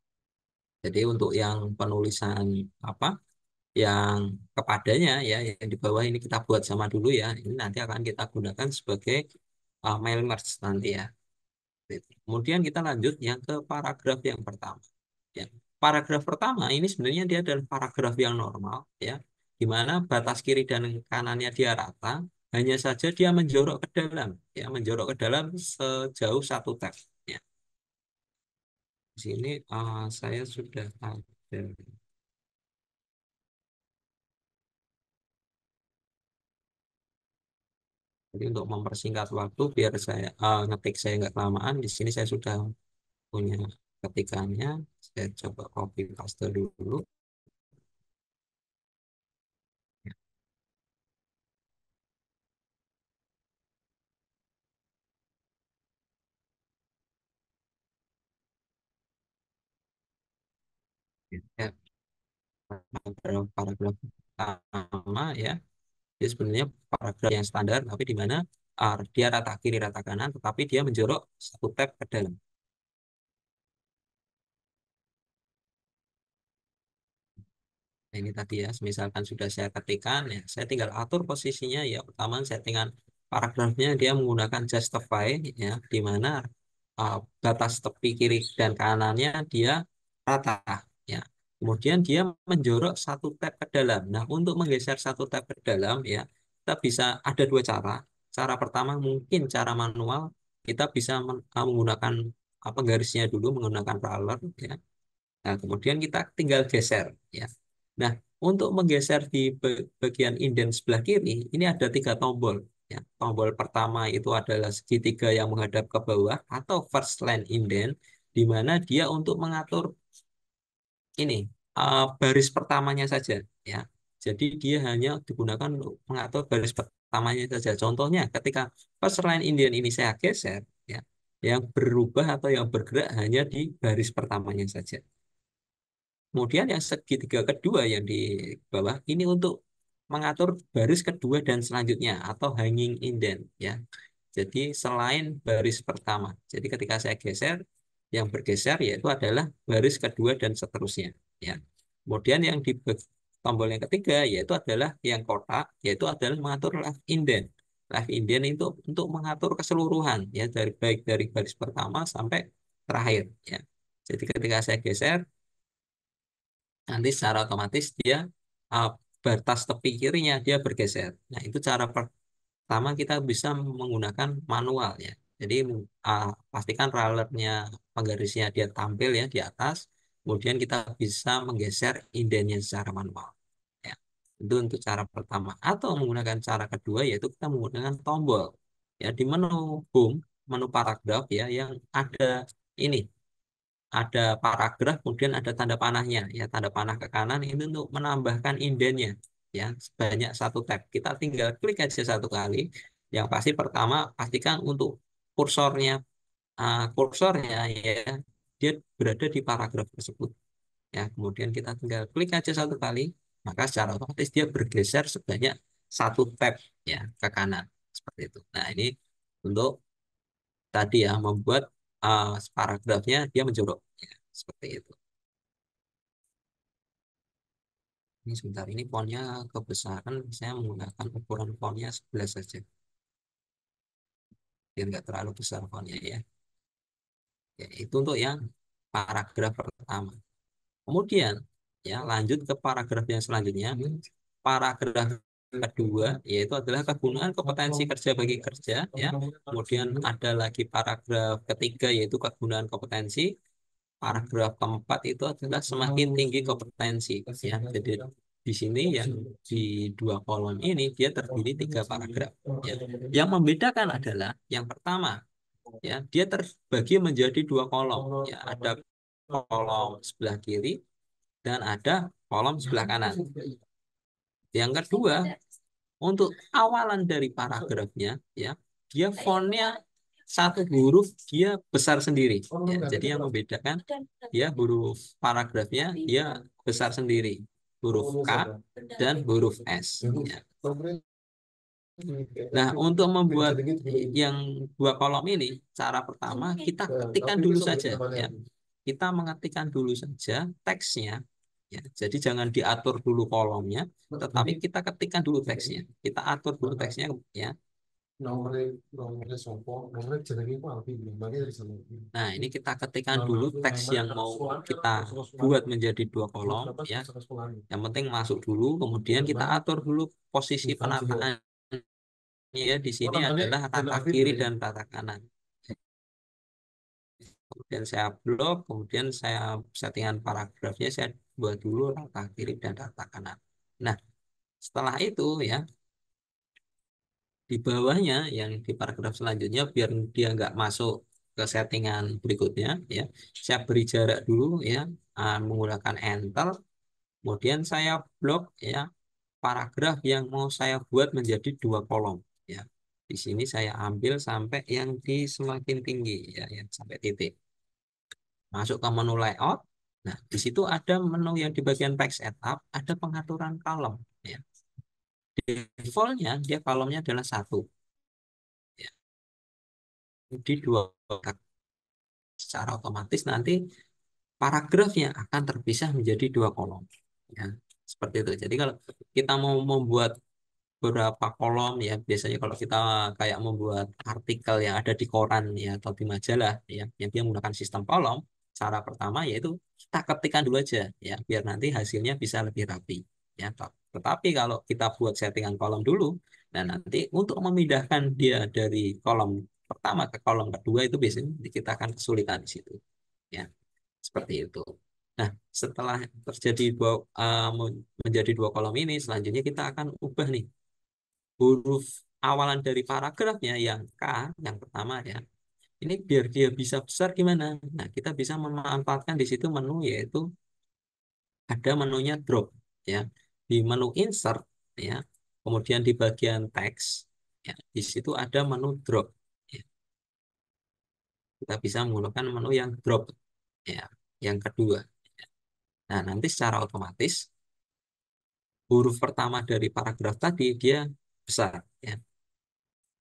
Jadi untuk yang penulisan apa yang kepadanya ya yang di bawah ini kita buat sama dulu ya. Ini nanti akan kita gunakan sebagai mail merge nanti ya. Kemudian kita lanjut yang ke paragraf yang pertama. Ya. Paragraf pertama ini sebenarnya dia adalah paragraf yang normal ya, di mana batas kiri dan kanannya dia rata, hanya saja dia menjorok ke dalam ya, menjorok ke dalam sejauh 1 tab. Ya. Di sini saya sudah ada. Jadi untuk mempersingkat waktu biar saya ngetik saya nggak kelamaan, di sini saya sudah punya ketikannya. Saya coba copy paste dulu. Ya, paragraf pertama ya. Jadi sebenarnya paragraf yang standar, tapi di mana dia rata kiri rata kanan, tetapi dia menjorok 1 tab ke dalam. Nah, ini tadi ya, misalkan sudah saya ketikkan, ya saya tinggal atur posisinya ya. Pertama settingan paragrafnya dia menggunakan justify ya, di mana batas tepi kiri dan kanannya dia rata ya. Kemudian dia menjorok 1 tab ke dalam. Nah, untuk menggeser 1 tab ke dalam ya, kita bisa ada 2 cara. Cara pertama mungkin cara manual, kita bisa menggunakan apa garisnya dulu menggunakan ruler ya. Nah, kemudian kita tinggal geser ya. Nah, untuk menggeser di bagian inden sebelah kiri, ini ada 3 tombol. Ya. Tombol pertama itu adalah segitiga yang menghadap ke bawah atau first line indent, di mana dia untuk mengatur ini baris pertamanya saja. Ya. Jadi dia hanya digunakan untuk mengatur baris pertamanya saja. Contohnya, ketika first line indent ini saya geser, ya, yang berubah atau yang bergerak hanya di baris pertamanya saja. Kemudian yang segitiga kedua yang di bawah ini untuk mengatur baris kedua dan selanjutnya atau hanging indent ya. Jadi selain baris pertama. Jadi ketika saya geser, yang bergeser yaitu adalah baris kedua dan seterusnya ya. Kemudian yang di tombol yang ketiga yaitu adalah yang kotak yaitu adalah mengatur left indent. Left indent itu untuk mengatur keseluruhan ya dari baik dari baris pertama sampai terakhir ya. Jadi ketika saya geser nanti secara otomatis dia uh, batas tepi kirinya dia bergeser. Nah, itu cara pertama kita bisa menggunakan manual ya. Jadi pastikan ralernya penggarisnya dia tampil ya di atas. Kemudian kita bisa menggeser indennya secara manual. Ya. Itu untuk cara pertama. Atau menggunakan cara kedua yaitu kita menggunakan tombol. Ya di menu home, menu paragraf ya yang ada ini ada paragraf, kemudian ada tanda panahnya. Ya, tanda panah ke kanan ini untuk menambahkan indennya. Ya, sebanyak 1 tab. Kita tinggal klik aja 1 kali. Yang pasti pertama pastikan untuk kursornya, kursornya ya, dia berada di paragraf tersebut. Ya, kemudian kita tinggal klik aja 1 kali, maka secara otomatis dia bergeser sebanyak 1 tab ya ke kanan seperti itu. Nah, ini untuk tadi ya membuat paragrafnya dia menjorok ya, seperti itu. Ini sebentar, ini fontnya kebesaran, saya menggunakan ukuran fontnya 11 saja, biar nggak terlalu besar fontnya ya. Ya, itu untuk yang paragraf pertama. Kemudian, ya lanjut ke paragraf yang selanjutnya. Paragraf kedua, yaitu adalah kegunaan kompetensi kerja bagi kerja. Ya. Kemudian ada lagi paragraf ketiga, yaitu kegunaan kompetensi. Paragraf keempat itu adalah semakin tinggi kompetensi ya. Jadi di sini yang di 2 kolom ini dia terdiri 3 paragraf ya. Yang membedakan adalah yang pertama ya dia terbagi menjadi 2 kolom ya. Ada kolom sebelah kiri dan ada kolom sebelah kanan. Yang kedua untuk awalan dari paragrafnya ya dia fontnya 1 huruf dia besar sendiri ya. Jadi yang membedakan ya huruf paragrafnya dia besar sendiri, huruf K dan huruf S ya. Nah, untuk membuat yang 2 kolom ini, cara pertama kita ketikkan dulu saja ya. Kita mengetikkan dulu saja teksnya ya. Jadi jangan diatur dulu kolomnya, tetapi kita ketikkan dulu teksnya. Kita atur dulu teksnya ya. Nah, ini kita ketikkan dulu teks yang mau kita buat menjadi 2 kolom ya. Yang penting masuk dulu, kemudian kita atur dulu posisi penataan ya di sini adalah rata kiri dan rata kanan. Kemudian saya blok, kemudian saya settingan paragrafnya saya buat dulu rata kiri dan rata kanan. Nah, setelah itu ya di bawahnya yang di paragraf selanjutnya biar dia nggak masuk ke settingan berikutnya ya, saya beri jarak dulu ya, menggunakan enter. Kemudian saya blok ya paragraf yang mau saya buat menjadi 2 kolom ya. Di sini saya ambil sampai yang di semakin tinggi ya, yang sampai titik. Masuk ke menu layout. Nah, di situ ada menu yang di bagian page setup, ada pengaturan kolom ya. Defaultnya dia kolomnya adalah 1 ya. Di 2 secara otomatis nanti paragrafnya akan terpisah menjadi 2 kolom ya. Seperti itu. Jadi kalau kita mau membuat beberapa kolom ya biasanya kalau kita kayak membuat artikel yang ada di koran ya atau di majalah ya yang dia menggunakan sistem kolom, cara pertama yaitu kita ketikkan dulu aja ya biar nanti hasilnya bisa lebih rapi ya. Tetapi kalau kita buat settingan kolom dulu dan nanti untuk memindahkan dia dari kolom pertama ke kolom kedua itu biasanya kita akan kesulitan di situ ya, seperti itu. Nah, setelah terjadi menjadi dua kolom ini, selanjutnya kita akan ubah nih huruf awalan dari paragrafnya yang K, yang pertama ya. Ini biar dia bisa besar gimana? Nah, kita bisa memanfaatkan di situ menu yaitu ada menunya drop ya. Di menu insert ya. Kemudian di bagian teks ya, di situ ada menu drop. Ya. Kita bisa menggunakan menu yang drop ya, yang kedua. Nah, nanti secara otomatis huruf pertama dari paragraf tadi dia besar ya.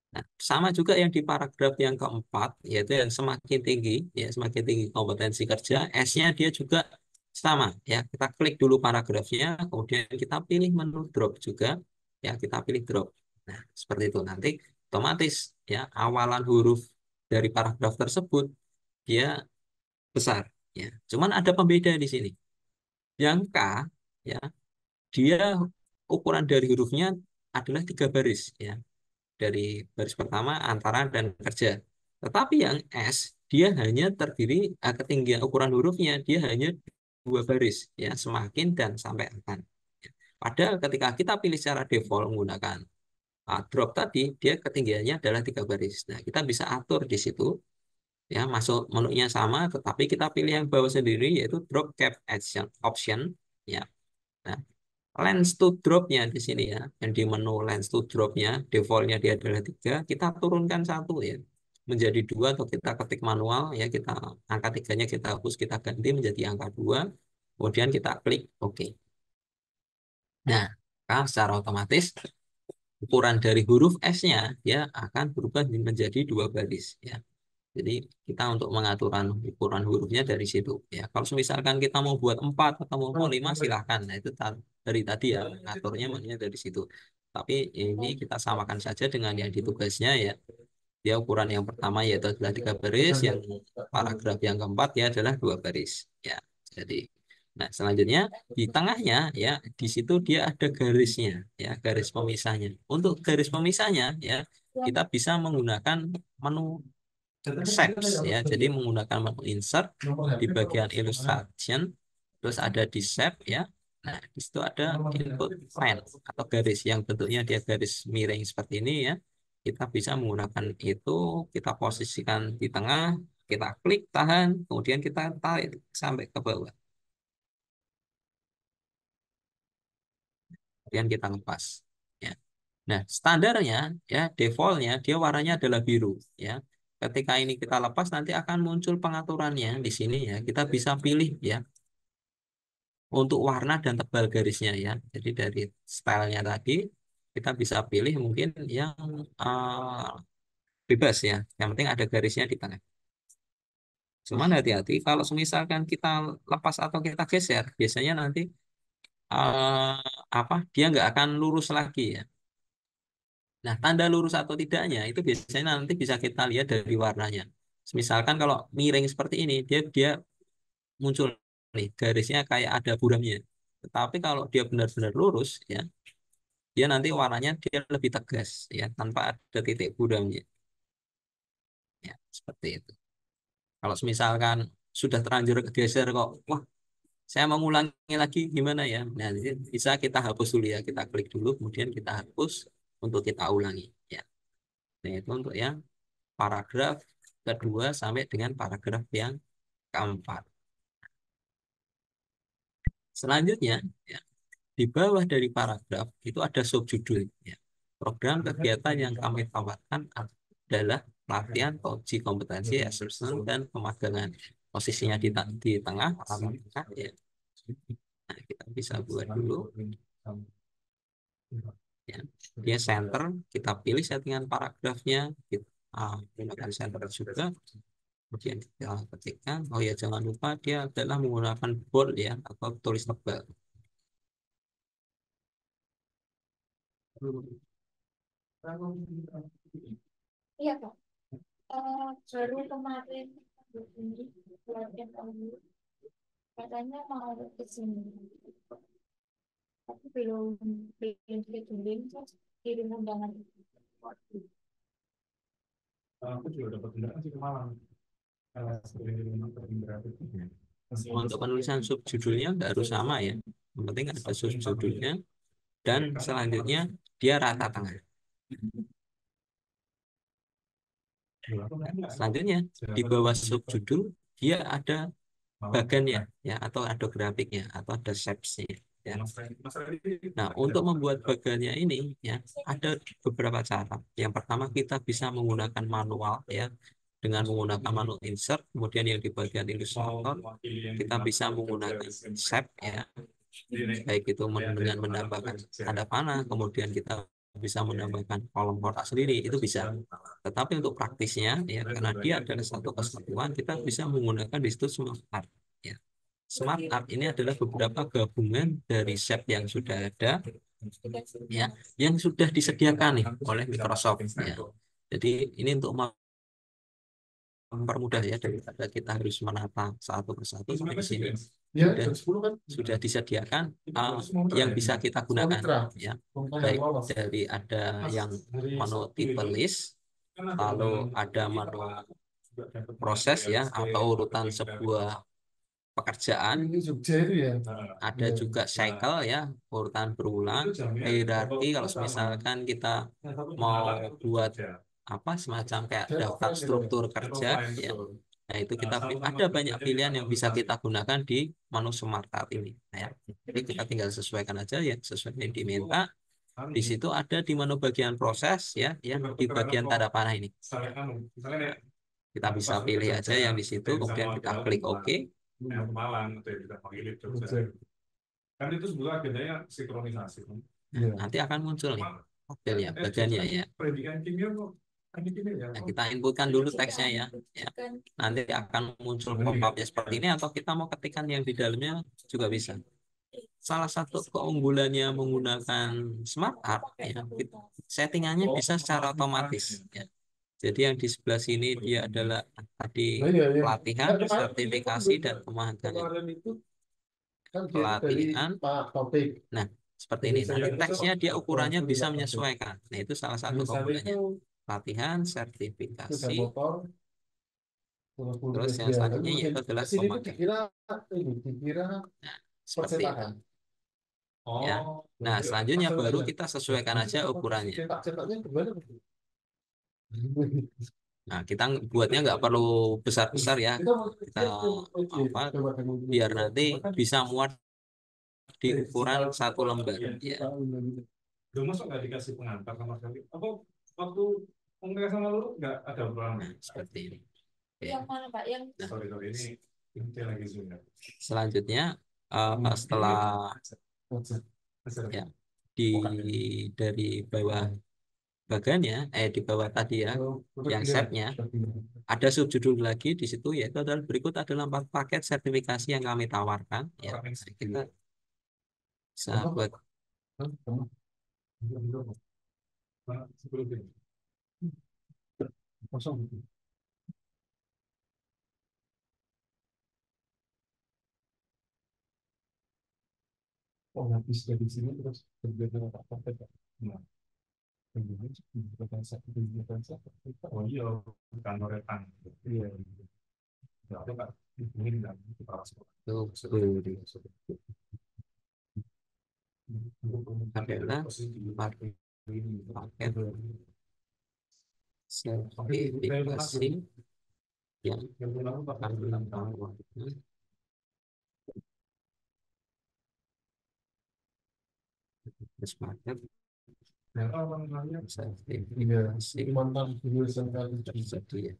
Nah, sama juga yang di paragraf yang keempat, yaitu yang semakin tinggi, ya semakin tinggi kompetensi kerja, S-nya dia juga sama, ya. Kita klik dulu paragrafnya, kemudian kita pilih menu drop juga, ya kita pilih drop. Nah, seperti itu nanti otomatis, ya awalan huruf dari paragraf tersebut dia besar, ya. Cuman ada pembeda di sini. Yang K, ya dia ukuran dari hurufnya adalah 3 baris, ya dari baris pertama, antara, dan kerja. Tetapi yang S, dia hanya terdiri, ketinggian ukuran hurufnya, dia hanya 2 baris, ya, semakin dan sampai akan. Padahal ketika kita pilih secara default menggunakan drop tadi, dia ketinggiannya adalah 3 baris. Nah, kita bisa atur di situ, ya, masuk menunya sama, tetapi kita pilih yang bawah sendiri, yaitu drop cap action option, ya. Nah, lens to drop-nya di sini ya, yang di menu lens to drop-nya, defaultnya dia adalah 3, kita turunkan 1 ya, menjadi 2 atau kita ketik manual ya, kita angka 3-nya kita hapus, kita ganti menjadi angka 2, kemudian kita klik OK. Nah, maka secara otomatis ukuran dari huruf S-nya dia akan berubah menjadi 2 baris ya. Jadi kita untuk mengaturan ukuran hurufnya dari situ. Ya, kalau misalkan kita mau buat 4 atau mau 5 silahkan. Nah, itu dari tadi ya, ngaturnya makanya dari situ. Tapi ini kita samakan saja dengan yang di tugasnya ya. Dia ukuran yang pertama yaitu adalah 3 baris, yang paragraf yang keempat ya adalah 2 baris. Ya, jadi nah selanjutnya di tengahnya ya di situ dia ada garisnya ya, garis pemisahnya. Untuk garis pemisahnya ya kita bisa menggunakan menu shapes ya. Jadi menggunakan menu insert di bagian illustration, terus ada di shape ya. Nah, di situ ada input line atau garis yang bentuknya dia garis miring seperti ini ya. Kita bisa menggunakan itu, kita posisikan di tengah, kita klik, tahan, kemudian kita tarik sampai ke bawah. Kemudian kita lepas. Ya. Nah, standarnya ya defaultnya dia warnanya adalah biru ya. Ketika ini kita lepas nanti akan muncul pengaturannya di sini ya. Kita bisa pilih ya untuk warna dan tebal garisnya ya. Jadi dari stylenya tadi kita bisa pilih mungkin yang bebas ya. Yang penting ada garisnya di tengah. Cuman hati-hati kalau misalkan kita lepas atau kita geser, biasanya nanti eh, apa dia nggak akan lurus lagi ya. Nah, tanda lurus atau tidaknya itu biasanya nanti bisa kita lihat dari warnanya. Misalkan kalau miring seperti ini, dia dia muncul nih garisnya kayak ada buramnya. Tetapi kalau dia benar-benar lurus, ya, dia nanti warnanya dia lebih tegas, ya, tanpa ada titik buramnya. Ya, seperti itu. Kalau misalkan sudah terlanjur geser kok, wah, saya mau ngulangi lagi gimana ya? Nah, ini bisa kita hapus dulu ya. Kita klik dulu, kemudian kita hapus untuk kita ulangi. Ya, nah, itu untuk yang paragraf kedua sampai dengan paragraf yang keempat. Selanjutnya, ya, di bawah dari paragraf itu ada subjudul. Ya. Program kegiatan yang kami tawarkan adalah pelatihan uji kompetensi, assessment, dan pemagangan. Posisinya di tengah, paling tengah, ya. Nah, kita bisa buat dulu. Ya. Dia center, kita pilih settingan paragrafnya, kita gunakan center juga. Kemudian kita ketikkan, oh ya jangan lupa dia adalah menggunakan bold ya atau tulis tebal. Iya, Kak. Baru kemarin ini pelatihan audio katanya mau ke sini, tapi belum scheduling, terus kirim undangan. Aku juga dapat undangan sih ke Malang. Sering di rumah ke Indra itu. Untuk penulisan subjudulnya nggak harus sama ya. Yang penting ada subjudulnya dan selanjutnya dia rata tengah. Selanjutnya di bawah subjudul dia ada bagannya ya atau ada grafiknya atau ada shapes-nya ya. Nah, untuk membuat bagannya ini ya ada beberapa cara. Yang pertama kita bisa menggunakan manual ya dengan menggunakan manual insert, kemudian yang di bagian ilustrator kita bisa menggunakan shape ya, baik itu dengan menambahkan tanda panah, kemudian kita bisa menambahkan kolom kotak sendiri, itu bisa. Tetapi untuk praktisnya ya karena dia adalah satu kesatuan, kita bisa menggunakan di situ smart art ya. Smart art ini adalah beberapa gabungan dari shape yang sudah ada ya, yang sudah disediakan nih oleh Microsoft ya. Jadi ini untuk mempermudah ya daripada kita harus menata satu persatu sampai di sini sudah disediakan yang bisa kita gunakan ya, baik dari ada yang menu tipe list, lalu ada menu proses ya atau urutan sebuah pekerjaan, ada juga cycle ya urutan berulang, hierarki kalau misalkan kita mau buat apa semacam kayak daftar struktur kerja ya. Nah, itu kita ada banyak pilihan yang bisa kita gunakan di menu Smart Art ini. Nah, ya. Jadi kita tinggal sesuaikan aja ya sesuai yang diminta. Di situ ada di menu bagian proses ya, yang di bagian tanda panah ini. Kita bisa pilih aja yang di situ, kemudian kita klik OK. Kan itu sebetulnya agendanya sinkronisasi. Nanti akan muncul nih hasilnya, bagiannya ya. Nah, kita inputkan dulu teksnya ya. Ya. Nanti akan muncul pop-up-nya seperti ini atau kita mau ketikkan yang di dalamnya juga bisa. Salah satu keunggulannya menggunakan Smart Art ya, settingannya bisa secara otomatis ya. Jadi yang di sebelah sini dia adalah tadi pelatihan, sertifikasi dan pemagangan. Pelatihan. Nah, seperti ini. Nanti teksnya dia ukurannya bisa menyesuaikan. Nah, itu salah satu komponennya. Pelatihan, sertifikasi. Terus yang selanjutnya yaitu adalah pemagangan. Nah, seperti itu. Ya. Nah, selanjutnya baru kita sesuaikan aja ukurannya. Nah, kita buatnya nggak perlu besar-besar ya. Kita apa, biar nanti bisa muat di ukuran satu lembar. Ya. Udah masuk nggak dikasih pengantar sama sekali? Apa waktu pengen sama lu nggak ada obrolan? Nah, seperti ini. Yang mana Pak? Yang sorry ini lagi zoom ya. Selanjutnya setelah ya di dari bawah bagannya di bawah tadi ya yang setnya ada subjudul lagi di situ yaitu adalah berikut adalah 4 paket sertifikasi yang kami tawarkan ya. Kita sahabat oh habis dari sini terus berbeda apa apa nah oh iya kantor retang iya ya itu kan ini dan kepala sekolah itu adalah paket sertifikasi yang kami tawarkan paket sertifikasi tersedia.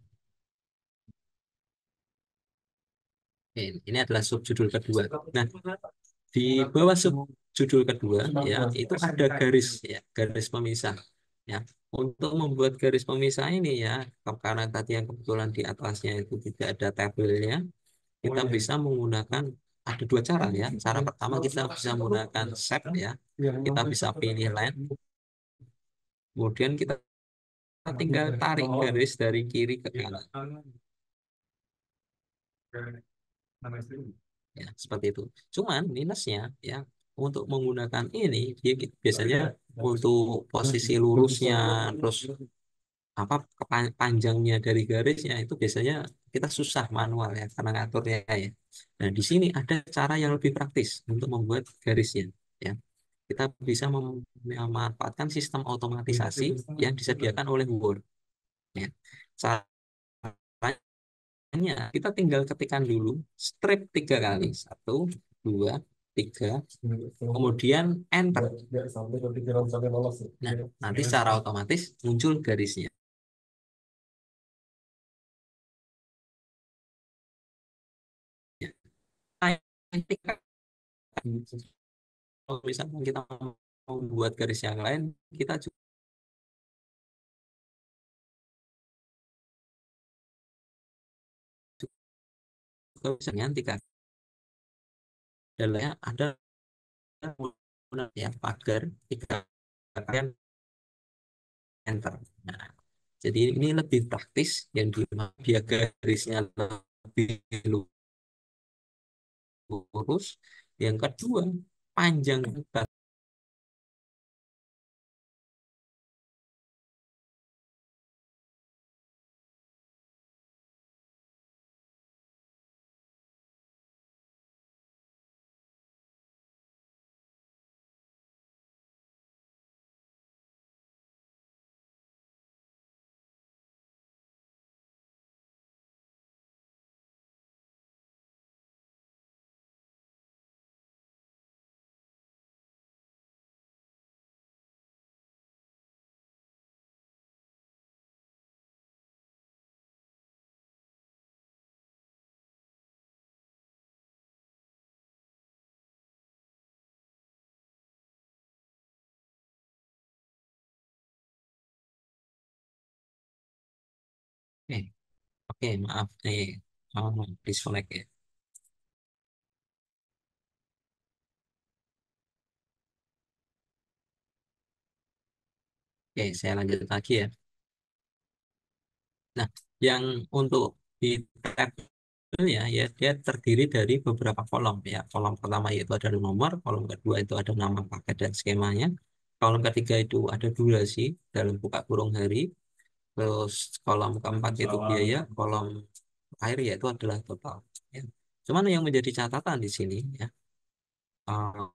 Ini adalah subjudul kedua. Nah, di bawah subjudul kedua ya itu ada garis ya, garis pemisah ya. Untuk membuat garis pemisah ini ya, karena tadi yang kebetulan di atasnya itu tidak ada tabelnya, kita bisa menggunakan ada 2 cara ya. Cara pertama kita bisa menggunakan shape ya. Kita bisa pilih line. Kemudian kita tinggal tarik garis dari kiri ke kanan. Ya, seperti itu. Cuman minusnya ya untuk menggunakan ini dia biasanya untuk posisi lurusnya terus apa panjangnya dari garisnya itu biasanya kita susah manual ya karena ngaturnya ya. Nah, di sini ada cara yang lebih praktis untuk membuat garisnya ya. Kita bisa memanfaatkan sistem otomatisasi yang disediakan oleh Word ya. Caranya kita tinggal ketikkan dulu strip 3 kali, 1, 2, 3, kemudian enter. Nah, nanti secara otomatis muncul garisnya. Kalau misalkan kita mau buat garis yang lain, kita juga bisa ganti kan. Dalamnya ada ya pagar 3 kalian enter. Nah, jadi ini lebih praktis yang di dia garisnya lebih lurus. Yang kedua, panjang. Oke, oke, maaf nih. Oh, disconnect ya. Oke, saya lanjut lagi ya. Nah, yang untuk di tab ya, ya dia terdiri dari beberapa kolom ya. Kolom pertama yaitu ada nomor, kolom kedua itu ada nama paket dan skemanya. Kolom ketiga itu ada durasi dalam buka kurung hari. Terus kolom keempat itu biaya, kolom akhir yaitu adalah total. Ya. Cuman yang menjadi catatan di sini ya, uh,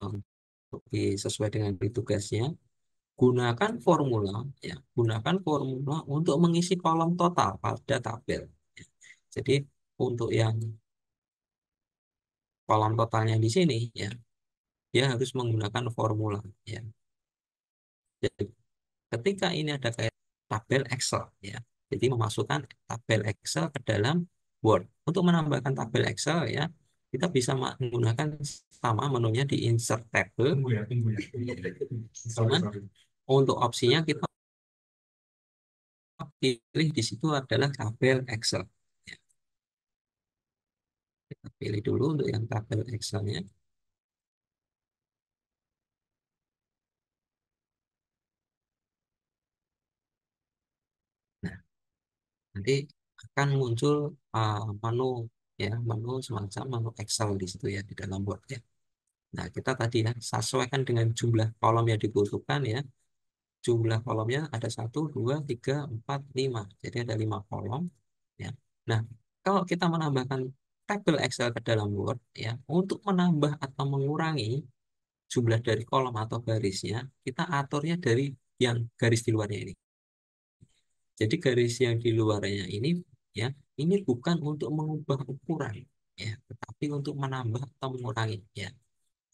untuk sesuai dengan di tugasnya, gunakan formula ya, gunakan formula untuk mengisi kolom total pada tabel. Ya. Jadi untuk yang kolom totalnya di sini ya, dia harus menggunakan formula ya. Jadi ketika ini ada kayak tabel Excel ya. Jadi memasukkan tabel Excel ke dalam Word. Untuk menambahkan tabel Excel ya, kita bisa menggunakan sama menunya di insert table. Cuman untuk opsinya kita pilih di situ adalah tabel Excel. Ya, kita pilih dulu untuk yang tabel Excelnya. Nah, nanti akan muncul menu ya, menu semacam menu Excel di situ ya di dalam Word ya. Nah, kita tadi ya sesuaikan dengan jumlah kolom yang dibutuhkan ya. Jumlah kolomnya ada 1, 2, 3, 4, 5. Jadi ada 5 kolom ya. Nah, kalau kita menambahkan tabel Excel ke dalam Word ya, untuk menambah atau mengurangi jumlah dari kolom atau garisnya, kita aturnya dari yang garis di luarnya ini. Jadi garis yang di luarnya ini ya, ini bukan untuk mengubah ukuran ya, tetapi untuk menambah atau mengurangi ya.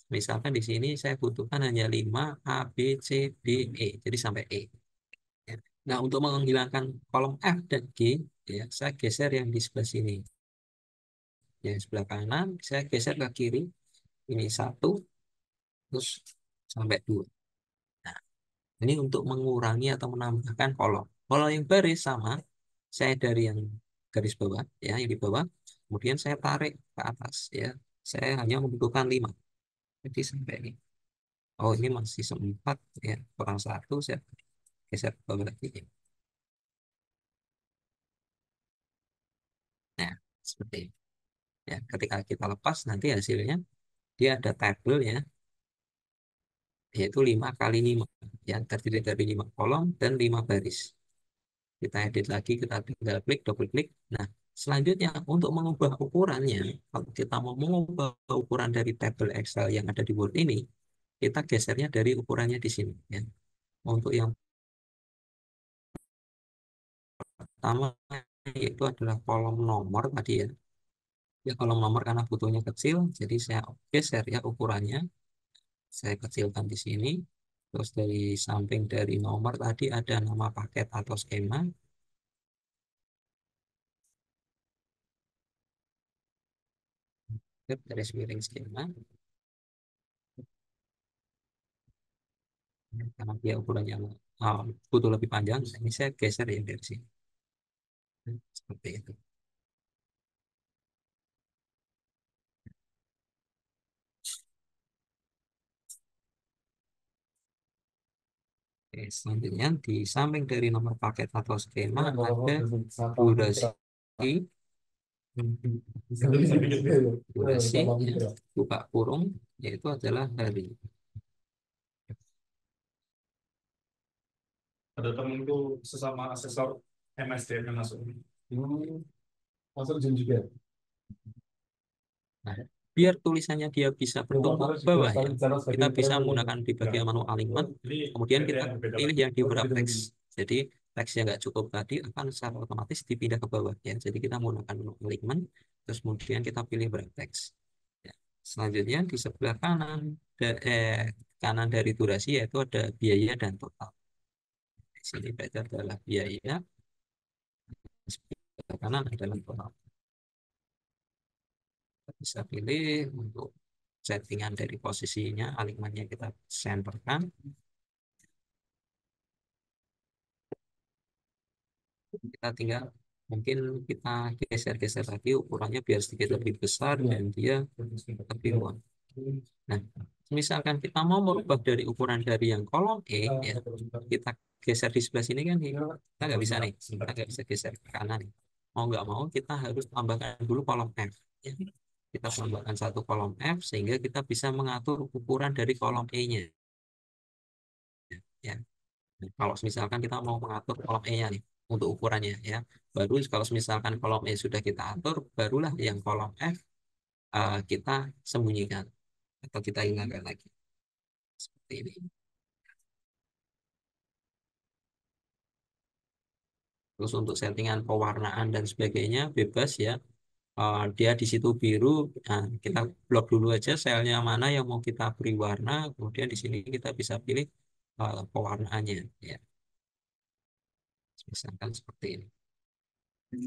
Misalkan di sini saya butuhkan hanya 5 A, B, C, D, E. Jadi sampai E. Ya. Nah, untuk menghilangkan kolom F dan G, ya, saya geser yang di sebelah sini. Yang sebelah kanan, saya geser ke kiri. Ini 1, terus sampai 2. Nah, ini untuk mengurangi atau menambahkan kolom. Kalau yang baris sama, saya dari yang garis bawah, ya, yang di bawah. Kemudian saya tarik ke atas, ya. Saya hanya membutuhkan 5. Jadi sampai ini. Oh, ini masih 4, ya. Kurang 1, saya geser ke bawah lagi. Nah, seperti ini. Ya, ketika kita lepas nanti hasilnya dia ada tabel ya. yaitu 5 kali 5, ya, terdiri dari 5 kolom dan 5 baris. Kita edit lagi, kita tinggal klik, double klik. Nah, selanjutnya untuk mengubah ukurannya, kalau kita mau mengubah ukuran dari tabel Excel yang ada di Word ini, kita gesernya dari ukurannya di sini, ya. Untuk yang pertama itu adalah kolom nomor tadi, ya. Ya, kolom nomor karena butuhnya kecil, jadi saya geser ya ukurannya. Saya kecilkan di sini. Terus dari samping dari nomor tadi ada nama paket atau skema. Garis miring skema. Karena dia ukurannya butuh lebih panjang, ini saya geser ya dari sini. Seperti itu. Oke, selanjutnya di samping dari nomor paket atau skema ada durasi. Durasi, ya, buka kurung, yaitu adalah hari. Ada temenku sesama asesor MSDM yang masuk. Masuk Zoom juga. Nah, biar tulisannya dia bisa bertumpuk ke bawah, ya, kita bisa menggunakan di bagian menu alignment, kemudian kita pilih yang di wrap text. Jadi teks yang nggak cukup tadi akan secara otomatis dipindah ke bawah, ya. Jadi kita menggunakan menu alignment, terus kemudian kita pilih wrap text. Ya. Selanjutnya di sebelah kanan, kanan dari durasi yaitu ada biaya dan total. Di sini itu adalah biaya, sebelah kanan adalah total. Kita bisa pilih untuk settingan dari posisinya, alignmentnya kita centerkan. Kita tinggal mungkin kita geser-geser lagi ukurannya biar sedikit lebih besar dan dia lebih luas. Nah, misalkan kita mau merubah dari ukuran dari yang kolom E, ya, kita geser di sebelah sini kan, kita nggak bisa nih, kita nggak bisa geser ke kanan nih. Mau nggak mau kita harus tambahkan dulu kolom F, ya. Kita tambahkan satu kolom F sehingga kita bisa mengatur ukuran dari kolom E-nya, ya. Nah, kalau misalkan kita mau mengatur kolom E-nya nih untuk ukurannya, ya, baru kalau misalkan kolom E sudah kita atur, barulah yang kolom F kita sembunyikan atau kita hilangkan lagi seperti ini. Terus untuk settingan pewarnaan dan sebagainya bebas, ya. Dia di situ biru. Nah, kita blok dulu aja selnya mana yang mau kita beri warna, kemudian di sini kita bisa pilih pewarnaannya, ya. Misalkan seperti ini.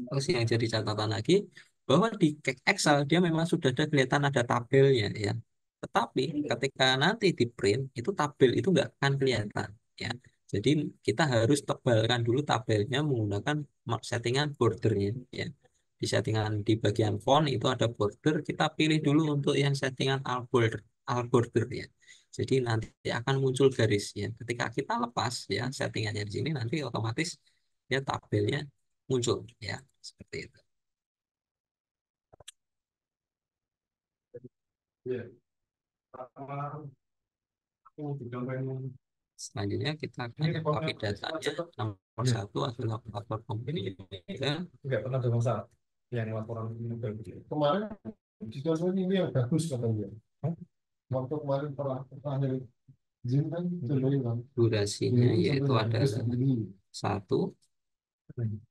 Terus yang jadi catatan lagi bahwa di Excel dia memang sudah ada kelihatan ada tabelnya, ya. Tetapi ketika nanti di print itu tabel itu nggak akan kelihatan, ya. Jadi kita harus tebalkan dulu tabelnya menggunakan settingan bordernya, ya. Di settingan di bagian font itu ada border, kita pilih dulu untuk yang settingan all border, ya. Jadi nanti akan muncul garis, ya. Ketika kita lepas ya settingannya di sini nanti otomatis ya tabelnya muncul, ya, seperti itu. Iya. Aku juga pengen. Selanjutnya kita akan Ini reportnya copy datanya. Nomor satu adalah platform ini komputer. nggak pernah ada masalah yang laporan ini kemarin situasinya ini yang bagus katanya. Hah? Waktu kemarin pernah terakhir Zoom kan coba hilang. Durasinya Ini yaitu contohnya adalah terus begini. satu,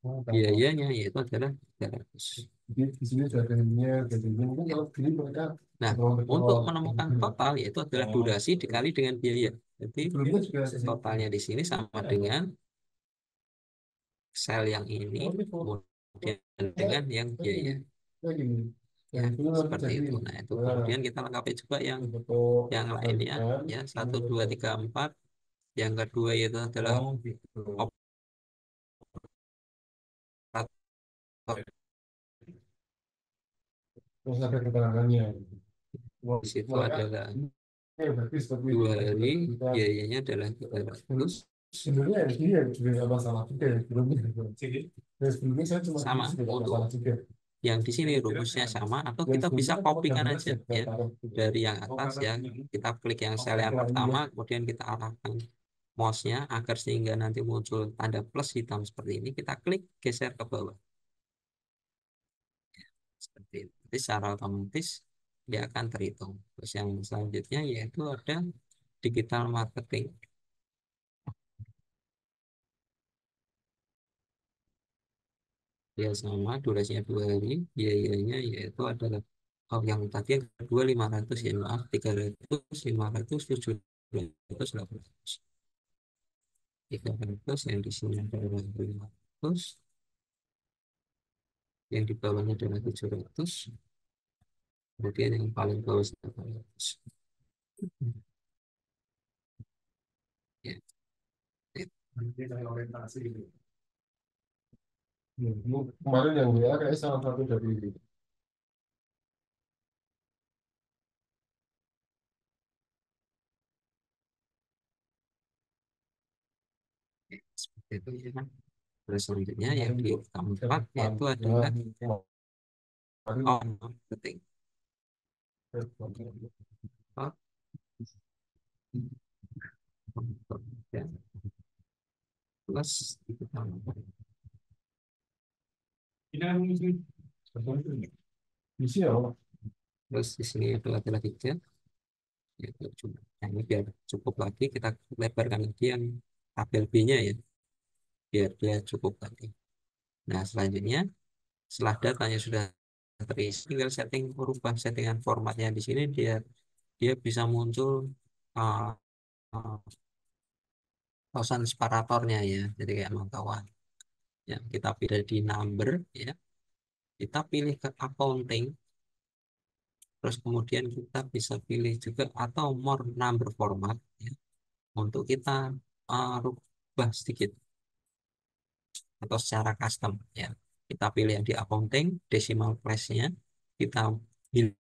Oh, tahu. biayanya yaitu adalah 300. Jadi di sini sudah ada ininya, jadi mungkin kalau begini mereka Nah, untuk menemukan total yaitu adalah durasi dikali dengan biaya. Jadi sebelumnya juga ada sih. totalnya di sini sama dengan sel yang ini kemudian dengan yang biaya, Kayak gini. ya, Yang itu nanti seperti jadi itu. Nah, itu kemudian kita lengkapi juga bentuk yang lainnya, lanjutan, ya, satu dua tiga empat. Yang kedua itu adalah oh gitu. operator. Terus ada keterangannya. Wah, Di situ mereka adalah bagus tapi 2 hari, kita biayanya adalah 300. sebenarnya ini ya juga nggak masalah juga ya sebelumnya. Jadi sebelumnya saya cuma Sama tidak untuk masalah juga. yang di sini rumusnya sama, atau kita bisa kopikan aja ya dari yang atas ya. Kita klik yang sel yang pertama, kemudian kita arahkan mouse-nya agar sehingga nanti muncul tanda plus hitam seperti ini. Kita klik geser ke bawah seperti itu. Jadi secara otomatis dia akan terhitung. Terus yang selanjutnya yaitu ada digital marketing. Dia sama durasinya 2 hari, biayanya yaitu adalah yang tadi yang kedua 500 ya maaf 300 500 700 800 300 yang di sini adalah 500, yang di bawahnya adalah 700, kemudian yang paling bawah 800 ya, ya. Kemarin yang WA kayak salah satu dari Seperti itu ya kan. Terus selanjutnya yang kemarin di tuh keempat depan yaitu ya adalah kemarin on marketing. Oh, ya. Plus digital marketing. isi ya Pak? Terus di sini itu adalah tiga. Yaitu nah, ini biar cukup lagi kita lebarkan lagi yang tabel B-nya ya, biar dia cukup lagi. Nah selanjutnya setelah datanya sudah terisi, tinggal setting merubah settingan formatnya di sini, dia dia bisa muncul uh, uh, tosan separatornya ya, jadi kayak mantauan ya. Kita pilih di number ya, kita pilih ke accounting, terus kemudian kita bisa pilih juga atau more number format ya, untuk kita rubah sedikit atau secara custom ya. Kita pilih yang di accounting decimal place-nya, kita pilih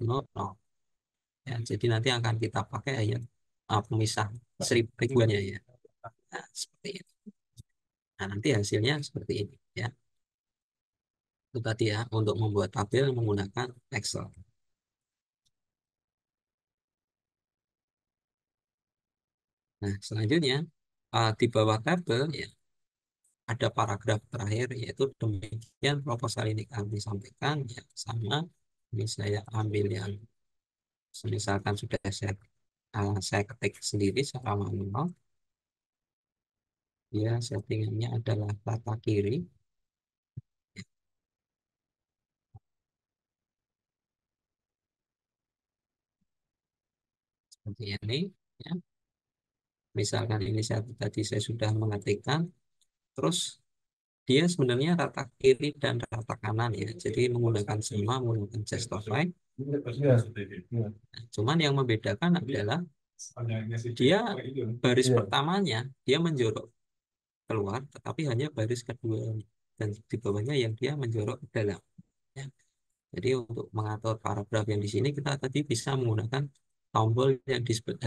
no, no. Ya, jadi nanti akan kita pakai ya pemisah ribuannya ya. Nah, seperti itu. Nah, nanti hasilnya seperti ini ya. Itu tadi ya untuk membuat tabel menggunakan Excel. Nah, selanjutnya di bawah tabel ya ada paragraf terakhir yaitu demikian proposal ini kami sampaikan ya, sama ini saya ambil yang misalkan sudah saya ketik sendiri secara manual. Ya settingannya adalah rata kiri seperti ini ya. Misalkan ini tadi saya sudah mengetikkan, terus dia sebenarnya rata kiri dan rata kanan ya, jadi menggunakan sama menggunakan justify. Iya. Iya. Cuman yang membedakan adalah dia baris Iya. pertamanya dia menjorok keluar, tetapi hanya baris kedua dan di bawahnya yang dia menjorok ke dalam. Ya. Jadi untuk mengatur paragraf yang di sini kita tadi bisa menggunakan tombol yang disebut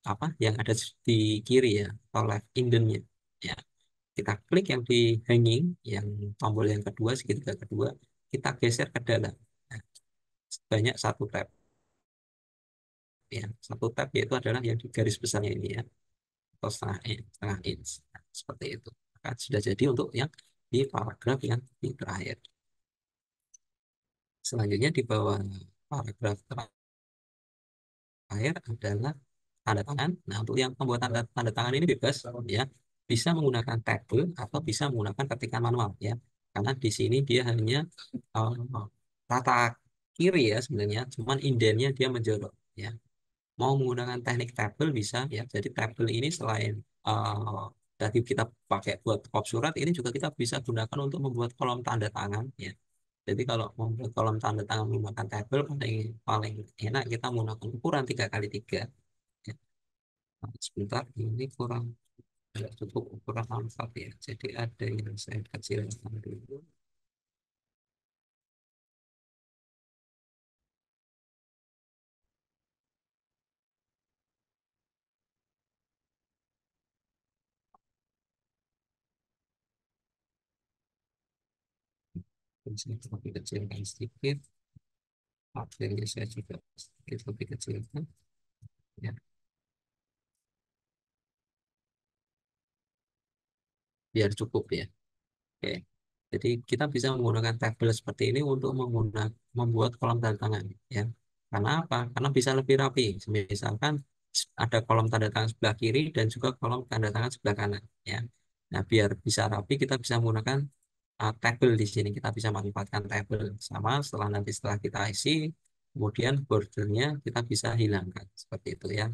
apa yang ada di kiri ya, atau left indennya. Ya, kita klik yang di hanging, yang tombol yang kedua segitiga kedua, kita geser ke dalam. Nah, sebanyak satu tab. Ya, satu tab yaitu adalah yang di garis besarnya ini ya, atau setengah inch. Nah, seperti itu. Maka sudah jadi untuk yang di paragraf yang di terakhir. Selanjutnya di bawah paragraf terakhir adalah tanda tangan. Nah, untuk yang pembuatan tanda tangan ini bebas ya. Bisa menggunakan tabel atau bisa menggunakan ketikan manual ya. Karena di sini dia hanya rata kiri ya sebenarnya, cuman indennya dia menjorok ya. Mau menggunakan teknik tabel bisa ya. Jadi tabel ini selain tadi kita pakai buat kop surat, ini juga kita bisa gunakan untuk membuat kolom tanda tangan ya. Jadi kalau membuat kolom tanda tangan menggunakan tabel, paling paling enak kita menggunakan ukuran 3x3. Ya. Nah, sebentar, ini kurang tidak cukup ukuran A4 ya. Jadi ada yang saya kecilkan dulu. Saya lebih kecilkan sedikit. Akhirnya saya juga sedikit lebih kecilkan. Ya, biar cukup ya. Oke. Jadi kita bisa menggunakan tabel seperti ini untuk membuat kolom tanda tangan, ya. Karena apa? Karena bisa lebih rapi. Misalkan ada kolom tanda tangan sebelah kiri dan juga kolom tanda tangan sebelah kanan, ya. Nah, biar bisa rapi, kita bisa menggunakan tabel di sini. Kita bisa manfaatkan tabel sama. Setelah kita isi, kemudian bordernya kita bisa hilangkan seperti itu, ya.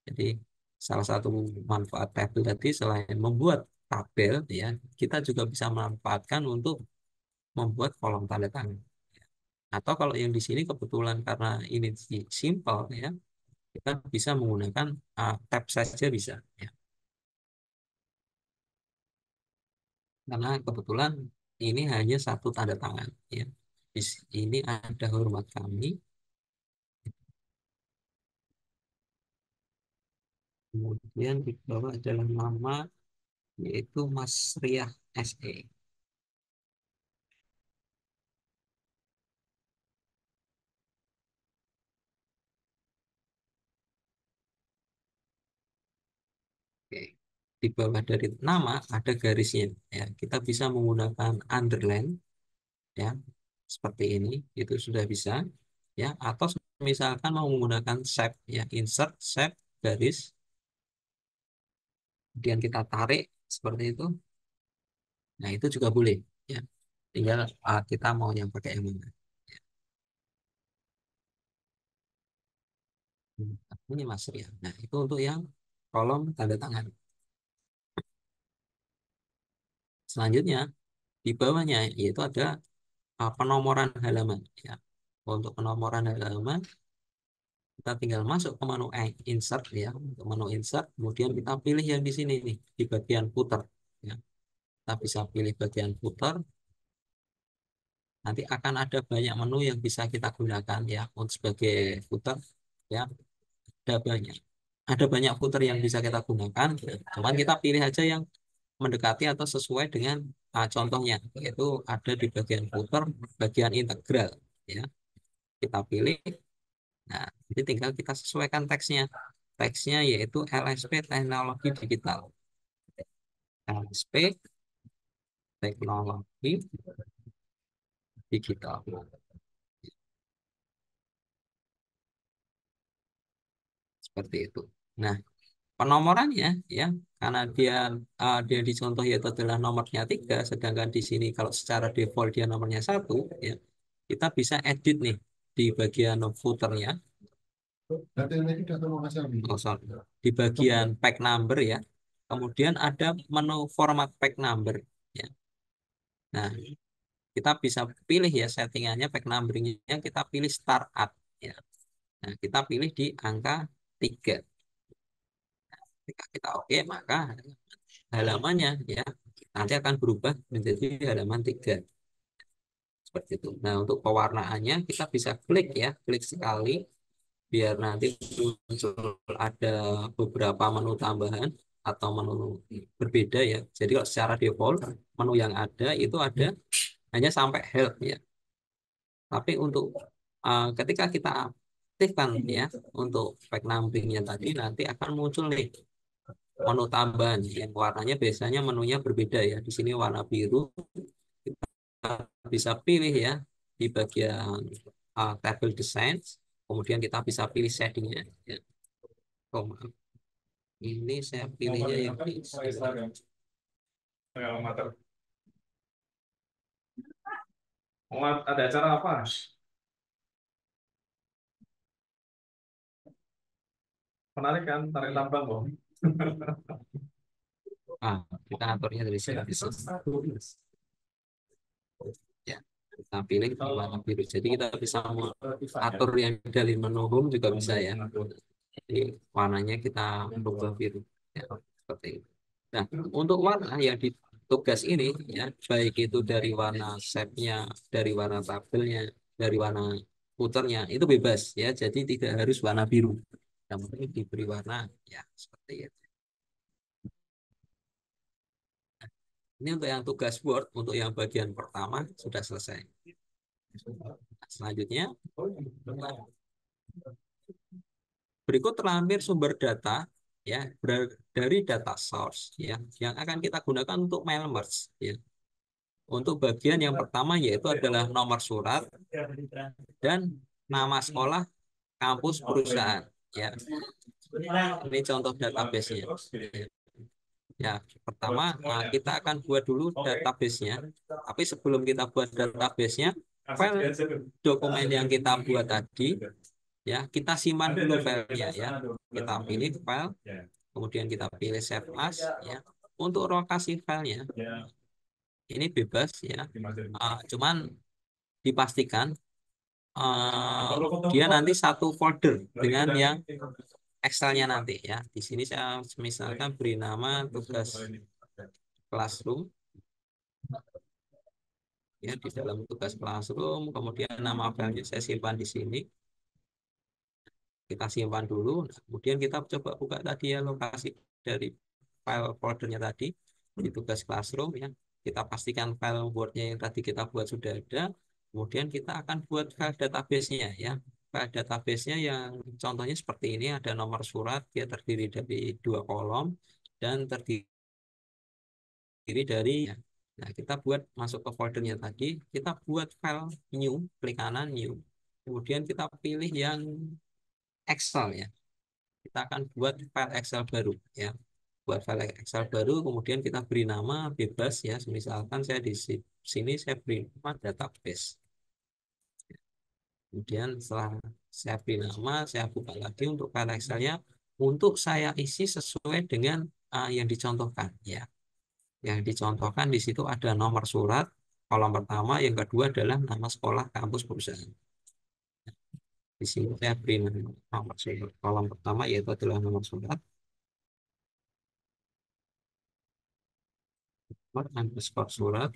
Jadi salah satu manfaat tabel tadi selain membuat tabel, ya, kita juga bisa manfaatkan untuk membuat kolom tanda tangan. Atau kalau yang di sini kebetulan karena ini simple, ya, kita bisa menggunakan tab saja bisa, ya. Karena kebetulan ini hanya satu tanda tangan, ya. Ini ada hormat kami, kemudian di bawah adalah nama, yaitu Mas Riah SE. Oke. Di bawah dari nama ada garisnya, ya. Kita bisa menggunakan underline, ya, seperti ini, itu sudah bisa, ya. Atau misalkan mau menggunakan shape, ya, insert shape garis, kemudian kita tarik seperti itu. Nah, itu juga boleh, ya. Tinggal kita mau yang pakai yang mana. Ini Mas ya. Nah, itu untuk yang kolom tanda tangan. Selanjutnya di bawahnya yaitu ada penomoran halaman, ya. Untuk penomoran halaman kita tinggal masuk ke menu insert, ya, untuk menu insert, kemudian kita pilih yang di sini nih di bagian footer, ya. Kita bisa pilih bagian footer. Nanti akan ada banyak menu yang bisa kita gunakan, ya, untuk sebagai footer, ya. Ada banyak footer yang bisa kita gunakan, ya. Cuman kita pilih aja yang mendekati atau sesuai dengan contohnya, yaitu ada di bagian footer bagian integral, ya. Kita pilih. Nah, jadi tinggal kita sesuaikan teksnya. Teksnya yaitu LSP Teknologi Digital. LSP Teknologi Digital. Seperti itu. Nah, penomorannya, ya, karena dia di contoh yaitu adalah nomornya 3, sedangkan di sini kalau secara default dia nomornya 1, ya, kita bisa edit nih di bagian footernya. Data ini kita tahu Mas Aldi. Oh, sorry. Di bagian pack number, ya. Kemudian ada menu format pack number, ya. Nah, kita bisa pilih ya settingannya pack numberingnya, kita pilih startup, ya. Nah, kita pilih di angka 3. Ketika kita oke, maka halamannya, ya, nanti akan berubah menjadi halaman 3 seperti itu. Nah, untuk pewarnaannya kita bisa klik, ya, klik sekali biar nanti muncul ada beberapa menu tambahan atau menu berbeda, ya. Jadi kalau secara default menu yang ada itu ada hanya sampai help, ya. Tapi untuk ketika kita aktifkan, ya, untuk pack numberingnya tadi nanti akan muncul nih menu tambahan yang warnanya biasanya menunya berbeda, ya. Di sini warna biru, kita bisa pilih, ya, di bagian table design, kemudian kita bisa pilih settingnya, ya. Oh, maaf. Ini saya pilihnya yang di Alamat. Oh, ada acara apa? Menarik kan? Tarik tambang loh. kita aturnya dari sini bisa, ya. Kita pilih di warna biru, jadi kita bisa atur yang dari menu home juga bisa, ya. Jadi warnanya kita rubah biru, ya, seperti itu. Nah, untuk warna yang di tugas ini, ya, baik itu dari warna shape-nya, dari warna tabelnya, dari warna footernya, itu bebas, ya. Jadi tidak harus warna biru. Yang penting diberi warna, ya, seperti itu. Ini untuk yang tugas Word, untuk yang bagian pertama sudah selesai. Selanjutnya, berikut terlampir sumber data ya dari data source ya yang akan kita gunakan untuk mail merge ya. Untuk bagian yang pertama yaitu adalah nomor surat dan nama sekolah, kampus, perusahaan ya. Ini contoh database-nya. Ya, pertama kita akan buat dulu database-nya. Tapi sebelum kita buat database-nya, file dokumen yang kita buat tadi ya kita simpan dulu filenya ya. Kita pilih file, kemudian kita pilih save as ya. Untuk lokasi filenya ini bebas ya. Cuman dipastikan dia nanti satu folder dengan yang Excel-nya nanti ya. Di sini saya misalkan beri nama tugas classroom ya di dalam tugas classroom, kemudian nama filenya saya simpan di sini. Kita simpan dulu, nah, kemudian kita coba buka tadi ya lokasi dari file foldernya tadi di tugas classroom ya. Kita pastikan file Word-nya yang tadi kita buat sudah ada. Kemudian kita akan buat file database-nya ya. File database-nya yang contohnya seperti ini, ada nomor surat, dia terdiri dari 2 kolom dan terdiri dari ya. Nah, kita buat masuk ke foldernya tadi, kita buat file new, klik kanan new. Kemudian kita pilih yang Excel ya. Kita akan buat file Excel baru ya. Buat file Excel baru, kemudian kita beri nama bebas ya. Misalkan saya di sini saya beri nama database. Kemudian setelah saya beri nama, saya buka lagi untuk file Excel-nya untuk saya isi sesuai dengan yang dicontohkan ya. Yang dicontohkan di situ ada nomor surat kolom pertama, yang kedua adalah nama sekolah, kampus, perusahaan. Di sini saya beri nomor surat kolom pertama yaitu adalah nomor surat, underscore surat.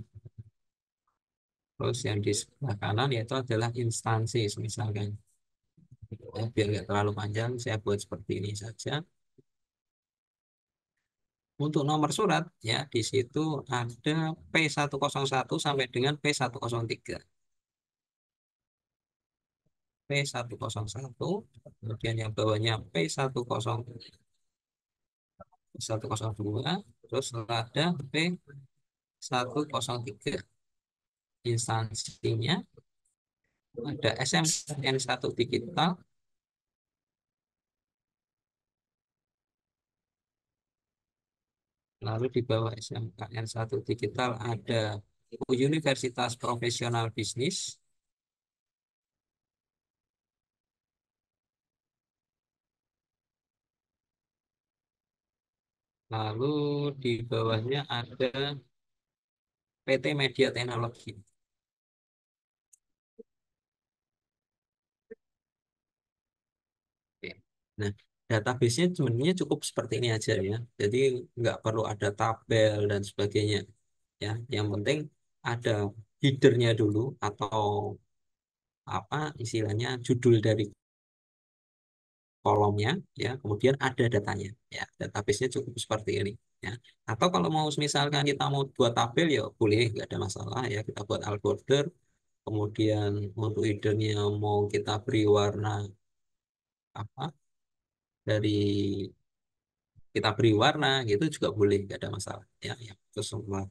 Terus yang di sebelah kanan yaitu adalah instansi, misalkan. Ya, biar nggak terlalu panjang, saya buat seperti ini saja. Untuk nomor surat, ya di situ ada P101 sampai dengan P103. P101, kemudian yang bawahnya P102, terus ada P103. Instansinya ada SMKN1 Digital. Lalu di bawah SMKN1 Digital ada Universitas Profesional Bisnis. Lalu di bawahnya ada PT Media Teknologi. Oke. Nah, database-nya sebenarnya cukup seperti ini aja ya. Jadi nggak perlu ada tabel dan sebagainya. Ya, yang penting ada headernya dulu atau apa istilahnya judul dari kolomnya ya, kemudian ada datanya ya. Database-nya cukup seperti ini ya. Atau kalau mau misalkan kita mau buat tabel ya boleh, nggak ada masalah ya, kita buat alt border. Kemudian untuk headernya mau kita beri warna apa dari kita beri warna gitu juga boleh, nggak ada masalah ya. Terus semua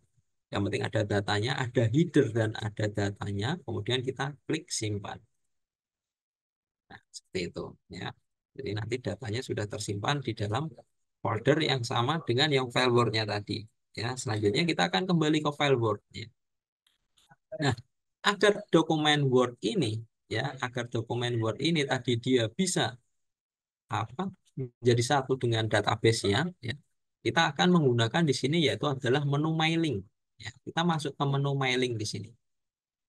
yang penting ada datanya, ada header dan ada datanya, kemudian kita klik simpan. Nah, seperti itu ya. Jadi nanti datanya sudah tersimpan di dalam folder yang sama dengan yang file Word-nya tadi. Ya, selanjutnya kita akan kembali ke file Word. Ya. Nah, agar dokumen Word ini agar dokumen Word ini tadi dia bisa apa jadi satu dengan database-nya, ya, kita akan menggunakan di sini yaitu adalah menu mailing. Ya, kita masuk ke menu mailing di sini.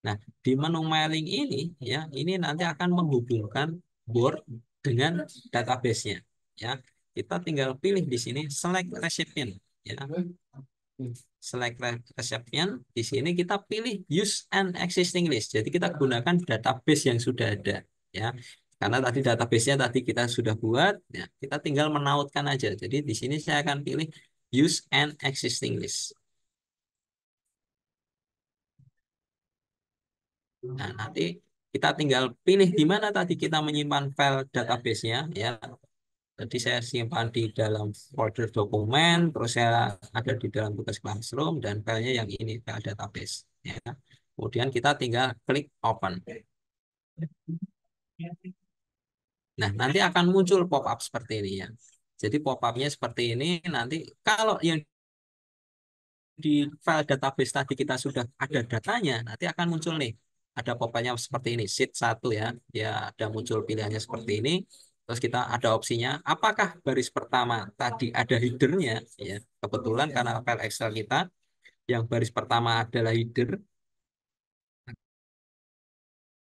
Nah, di menu mailing ini ini nanti akan menghubungkan Word dengan database-nya. Ya, kita tinggal pilih di sini select recipient. Ya, select recipient. Di sini kita pilih use an existing list. Jadi kita gunakan database yang sudah ada. Ya, karena tadi database-nya tadi kita sudah buat. Ya, kita tinggal menautkan aja. Jadi di sini saya akan pilih use an existing list. Nah, nanti kita tinggal pilih di mana tadi kita menyimpan file database-nya ya. Jadi saya simpan di dalam folder dokumen, terus saya ada di dalam tugas classroom dan filenya yang ini file database ya. Kemudian kita tinggal klik open. Nah, nanti akan muncul pop-up seperti ini ya. Jadi pop-up-nya seperti ini. Nanti kalau yang di file database tadi kita sudah ada datanya, nanti akan muncul nih. Ada pop-up-nya seperti ini, sheet 1 ya. Ya, ada muncul pilihannya seperti ini. Terus kita ada opsinya, apakah baris pertama tadi ada header-nya ya. Kebetulan karena file Excel kita yang baris pertama adalah header,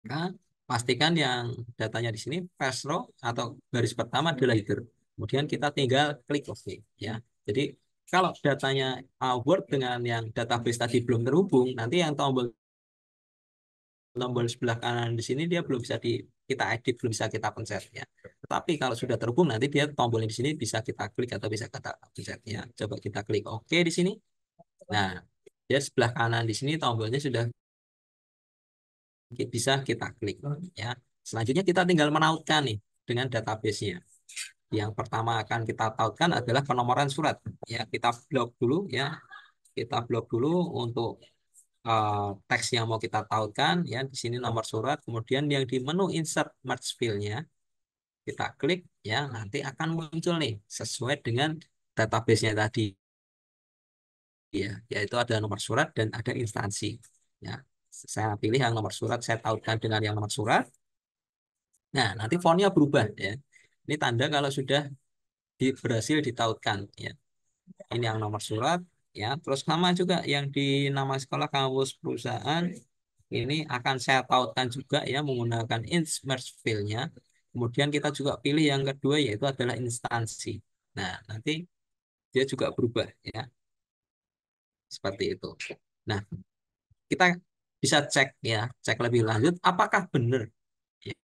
maka pastikan yang datanya di sini first row atau baris pertama adalah header. Kemudian kita tinggal klik OK ya. Jadi kalau datanya Word dengan yang database tadi belum terhubung, nanti yang tombol tombol sebelah kanan di sini dia belum bisa kita edit, belum bisa kita pencet ya. Tetapi kalau sudah terhubung nanti dia tombolnya di sini bisa kita klik atau bisa kita pencet ya. Coba kita klik OK di sini. Nah, dia sebelah kanan di sini tombolnya sudah bisa kita klik ya. Selanjutnya kita tinggal menautkan nih dengan database-nya. Yang pertama akan kita tautkan adalah penomoran surat ya. Kita blok dulu ya. Kita blok dulu untuk teks yang mau kita tautkan ya. Di sini nomor surat, kemudian yang di menu insert merge field-nya kita klik ya, nanti akan muncul nih sesuai dengan database-nya tadi ya, yaitu ada nomor surat dan ada instansi ya. Saya pilih yang nomor surat, saya tautkan dengan yang nomor surat. Nah, nanti fontnya berubah ya. Ini tanda kalau sudah berhasil ditautkan ya. Ini yang nomor surat ya. Terus nama juga yang di nama sekolah, kampus, perusahaan ini akan saya tautkan juga ya menggunakan merge field-nya. Kemudian kita juga pilih yang kedua yaitu adalah instansi. Nah, nanti dia juga berubah ya seperti itu. Nah, kita bisa cek ya, cek lebih lanjut apakah benar ya.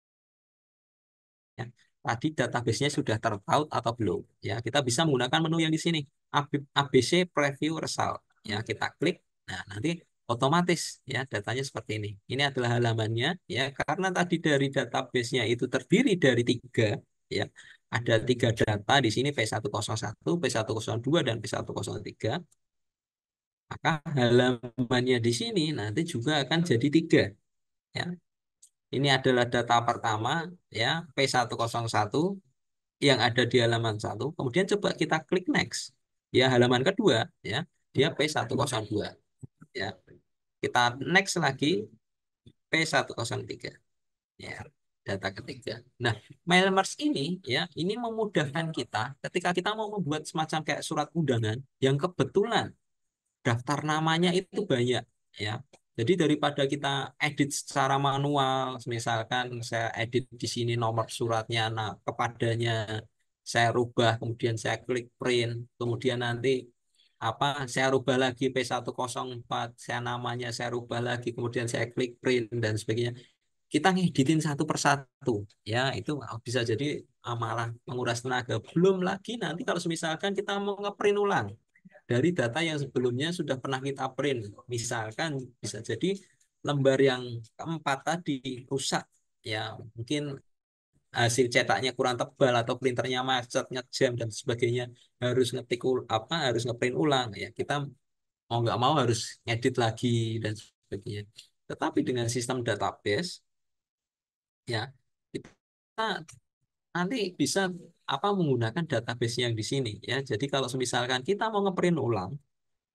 Tadi database-nya sudah tertaut atau belum. Ya, kita bisa menggunakan menu yang di sini, ABC Preview Result. Ya, kita klik. Nah, nanti otomatis ya datanya seperti ini. Ini adalah halamannya ya, karena tadi dari database-nya itu terdiri dari tiga ya. Ada tiga data di sini P101, P102 dan P103. Maka halamannya di sini nanti juga akan jadi tiga ya. Ini adalah data pertama ya P101 yang ada di halaman satu. Kemudian coba kita klik next. Ya, halaman kedua ya, dia P102 ya. Kita next lagi P103 ya. Data ketiga. Nah, mail merge ini ya, ini memudahkan kita ketika kita mau membuat semacam kayak surat undangan yang kebetulan daftar namanya itu banyak ya. Jadi daripada kita edit secara manual, misalkan saya edit di sini nomor suratnya, nah kepadanya saya rubah, kemudian saya klik print, kemudian nanti saya rubah lagi P104, saya namanya saya rubah lagi, kemudian saya klik print dan sebagainya. Kita ngeditin satu persatu, ya itu bisa jadi malah menguras tenaga. Belum lagi nanti kalau misalkan kita mau ngeprint ulang dari data yang sebelumnya sudah pernah kita print. Misalkan bisa jadi lembar yang keempat tadi rusak, ya mungkin hasil cetaknya kurang tebal atau printernya macet, ngejam dan sebagainya, harus harus ngeprint ulang ya. Kita mau nggak mau harus ngedit lagi dan sebagainya. Tetapi dengan sistem database ya kita nanti bisa menggunakan database yang di sini ya. Jadi kalau misalkan kita mau ngeprint ulang,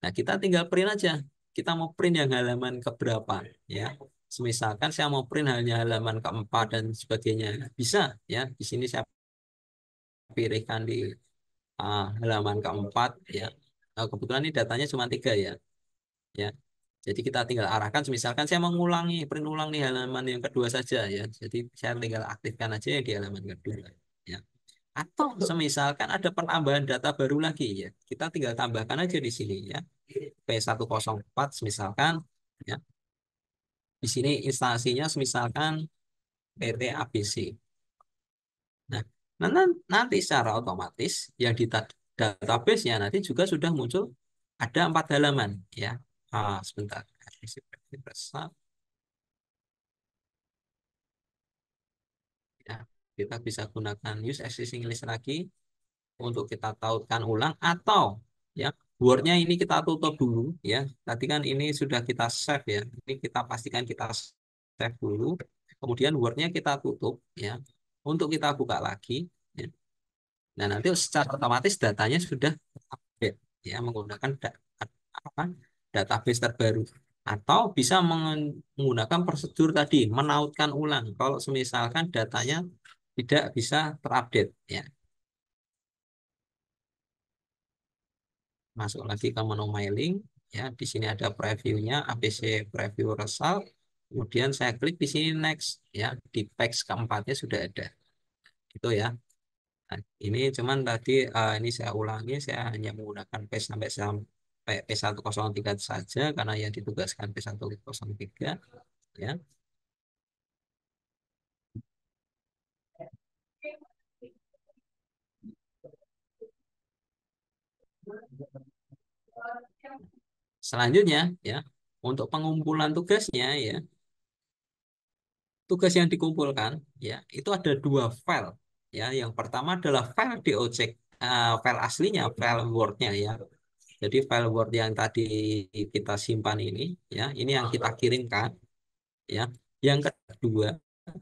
nah, kita tinggal print aja. Kita mau print yang halaman keberapa, ya. Misalkan saya mau print hanya halaman keempat dan sebagainya, bisa, ya. Di sini saya pilihkan di halaman keempat, ya. Kebetulan ini datanya cuma tiga, ya. Jadi kita tinggal arahkan. Misalkan saya mau ngulangi, print ulang nih halaman yang kedua saja, ya. Jadi saya tinggal aktifkan aja yang di halaman kedua, ya. Atau semisalkan ada penambahan data baru lagi, ya. Kita tinggal tambahkan aja di sini, ya. P104 misalkan ya. Di sini instansinya misalkan PT ABC. Nah, nanti secara otomatis yang di database-nya nanti juga sudah muncul ada 4 halaman ya. Sebentar. Ya, kita bisa gunakan use existing list lagi untuk kita tautkan ulang atau ya Word-nya ini kita tutup dulu ya. Tadi kan ini sudah kita save ya. Ini kita pastikan kita save dulu. Kemudian Word-nya kita tutup ya. Untuk kita buka lagi ya. Nah, nanti secara otomatis datanya sudah update ya menggunakan apa, database terbaru. Atau bisa menggunakan prosedur tadi, menautkan ulang. Kalau misalkan datanya tidak bisa terupdate ya. Masuk lagi ke menu mailing ya, di sini ada previewnya ABC preview result, kemudian saya klik di sini next ya, di page keempatnya sudah ada itu ya. Nah, ini cuman tadi ini saya ulangi, saya hanya menggunakan page sampai P103 saja karena yang ditugaskan P103 ya. Selanjutnya ya, untuk pengumpulan tugasnya ya, tugas yang dikumpulkan ya itu ada dua file ya. Yang pertama adalah file docx, file aslinya, file Word-nya ya. Jadi file Word yang tadi kita simpan ini ya, ini yang kita kirimkan ya. Yang kedua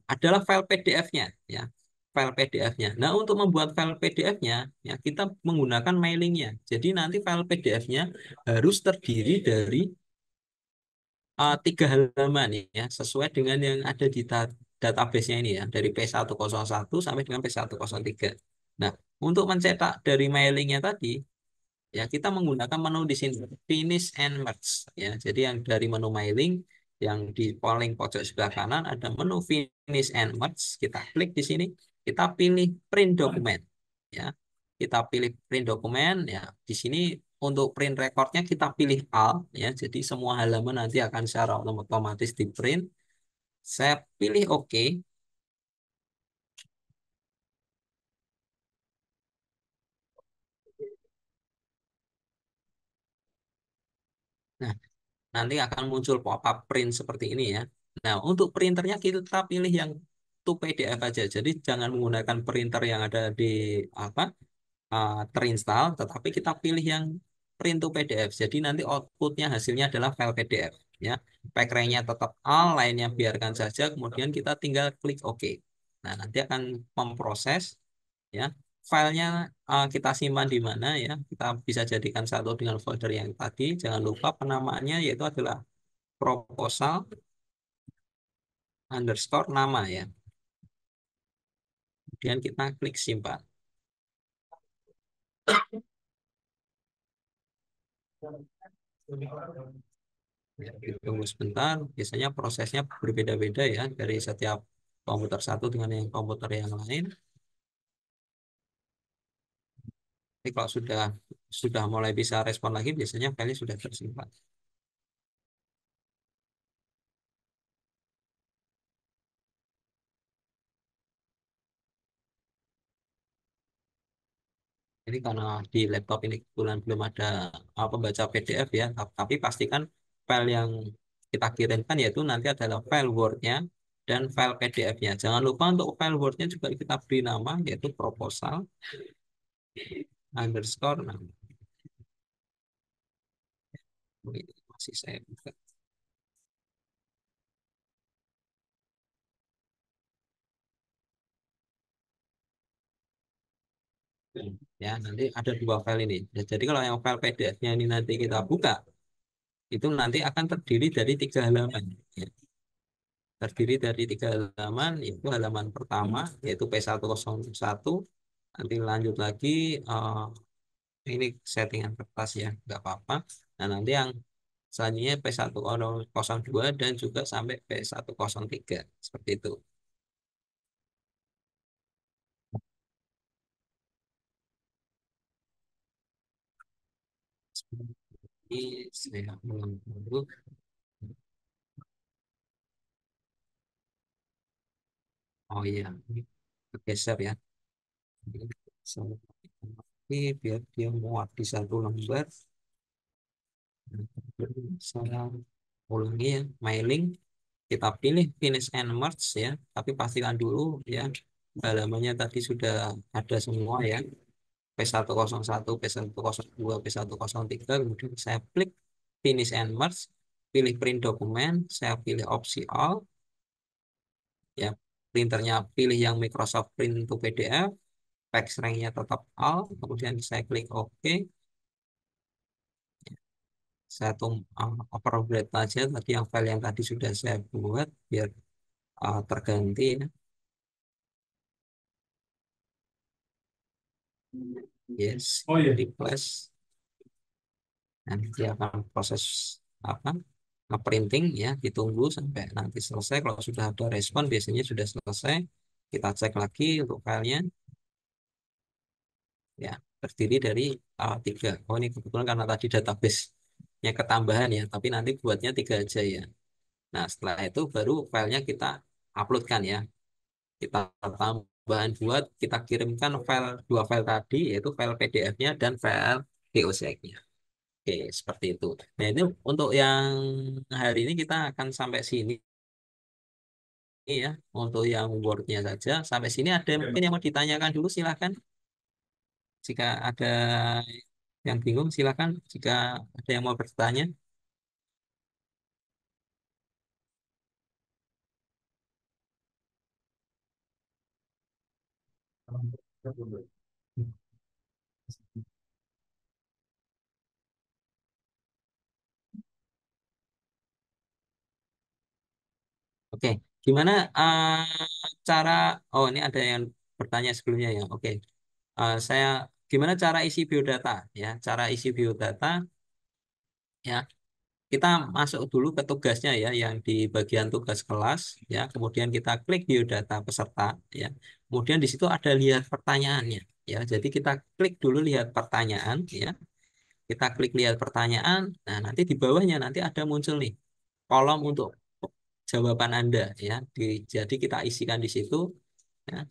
adalah file PDF-nya ya, file PDF-nya. Nah, untuk membuat file PDF-nya ya kita menggunakan mailingnya. Jadi nanti file PDF-nya harus terdiri dari 3 halaman ya, sesuai dengan yang ada di database-nya ini ya, dari P101 sampai dengan P103. Nah, untuk mencetak dari mailingnya tadi ya kita menggunakan menu di sini, finish and merge ya. Jadi yang dari menu mailing yang di paling pojok sebelah kanan ada menu finish and merge, kita klik di sini, kita pilih print document ya. Kita pilih print dokumen ya. Di sini untuk print recordnya kita pilih all ya. Jadi semua halaman nanti akan secara otomatis di print. Saya pilih OK. Nah, nanti akan muncul pop-up print seperti ini ya. Nah, untuk printernya kita pilih yang to PDF aja. Jadi jangan menggunakan printer yang ada di apa, terinstall, tetapi kita pilih yang print to PDF. Jadi nanti outputnya hasilnya adalah file PDF ya. Pack rank-nya tetap all, lainnya biarkan saja. Kemudian kita tinggal klik OK. Nah, nanti akan memproses ya. Filenya kita simpan di mana ya. Kita bisa jadikan satu dengan folder yang tadi. Jangan lupa penamaannya yaitu adalah proposal underscore nama ya. Kemudian kita klik simpan. Ya, tunggu sebentar. Biasanya prosesnya berbeda-beda ya dari setiap komputer satu dengan yang komputer yang lain. Tapi kalau sudah mulai bisa respon lagi, biasanya file sudah tersimpan. Ini karena di laptop ini kebetulan belum ada pembaca PDF ya, tapi pastikan file yang kita kirimkan yaitu nanti adalah file Word-nya dan file PDF-nya. Jangan lupa untuk file Word-nya juga kita beri nama yaitu proposal underscore. Nah, ini masih saya buka. Ya, nanti ada dua file ini. Ya, jadi kalau yang file PDF-nya ini nanti kita buka, itu nanti akan terdiri dari 3 halaman. Ya. Terdiri dari 3 halaman, itu halaman pertama, yaitu P101. Nanti lanjut lagi, ini settingan kertas ya, nggak apa-apa. Nah, nanti yang selanjutnya P102 dan juga sampai P103. Seperti itu. Ini saya ulang dulu. Oh iya, ini bergeser ya. Ini biar dia muat di satu lembar. Saya ulangi ya, mailing. Kita pilih finish and merge ya, tapi pastikan dulu ya halamannya tadi sudah ada semua ya. P101, P102, P103, kemudian saya klik Finish and Merge, pilih Print Dokumen, saya pilih opsi All, ya, printernya pilih yang Microsoft Print to PDF, text rank-nya tetap All, kemudian saya klik OK, saya overwrite aja tadi yang file yang tadi sudah saya buat biar terganti ya. Yes, Oh iya. replace. Nanti dia akan proses apa? Nge-printing ya, ditunggu sampai nanti selesai. Kalau sudah ada respon, biasanya sudah selesai. Kita cek lagi untuk filenya, ya terdiri dari tiga. Oh ini kebetulan karena tadi database-nya ketambahan ya, tapi nanti buatnya tiga aja ya. Nah setelah itu baru filenya kita uploadkan ya. Kita tambahan buat, kita kirimkan dua file tadi, yaitu file PDF-nya dan file DOCX-nya. Oke, seperti itu. Nah, ini untuk yang hari ini kita akan sampai sini ya. Untuk yang Word-nya saja. Sampai sini ada yang mungkin yang mau ditanyakan dulu, silahkan. Jika ada yang bingung, silahkan. Jika ada yang mau bertanya. Oke, gimana cara... Oh, ini ada yang bertanya sebelumnya ya. Oke, saya gimana cara isi biodata ya? Cara isi biodata ya. Kita masuk dulu ke tugasnya ya, yang di bagian tugas kelas ya. Kemudian kita klik biodata peserta ya. Kemudian di situ ada lihat pertanyaannya ya. Jadi kita klik dulu lihat pertanyaan ya. Kita klik lihat pertanyaan. Nah, nanti di bawahnya nanti ada muncul nih kolom untuk jawaban Anda ya. Jadi kita isikan di situ ya.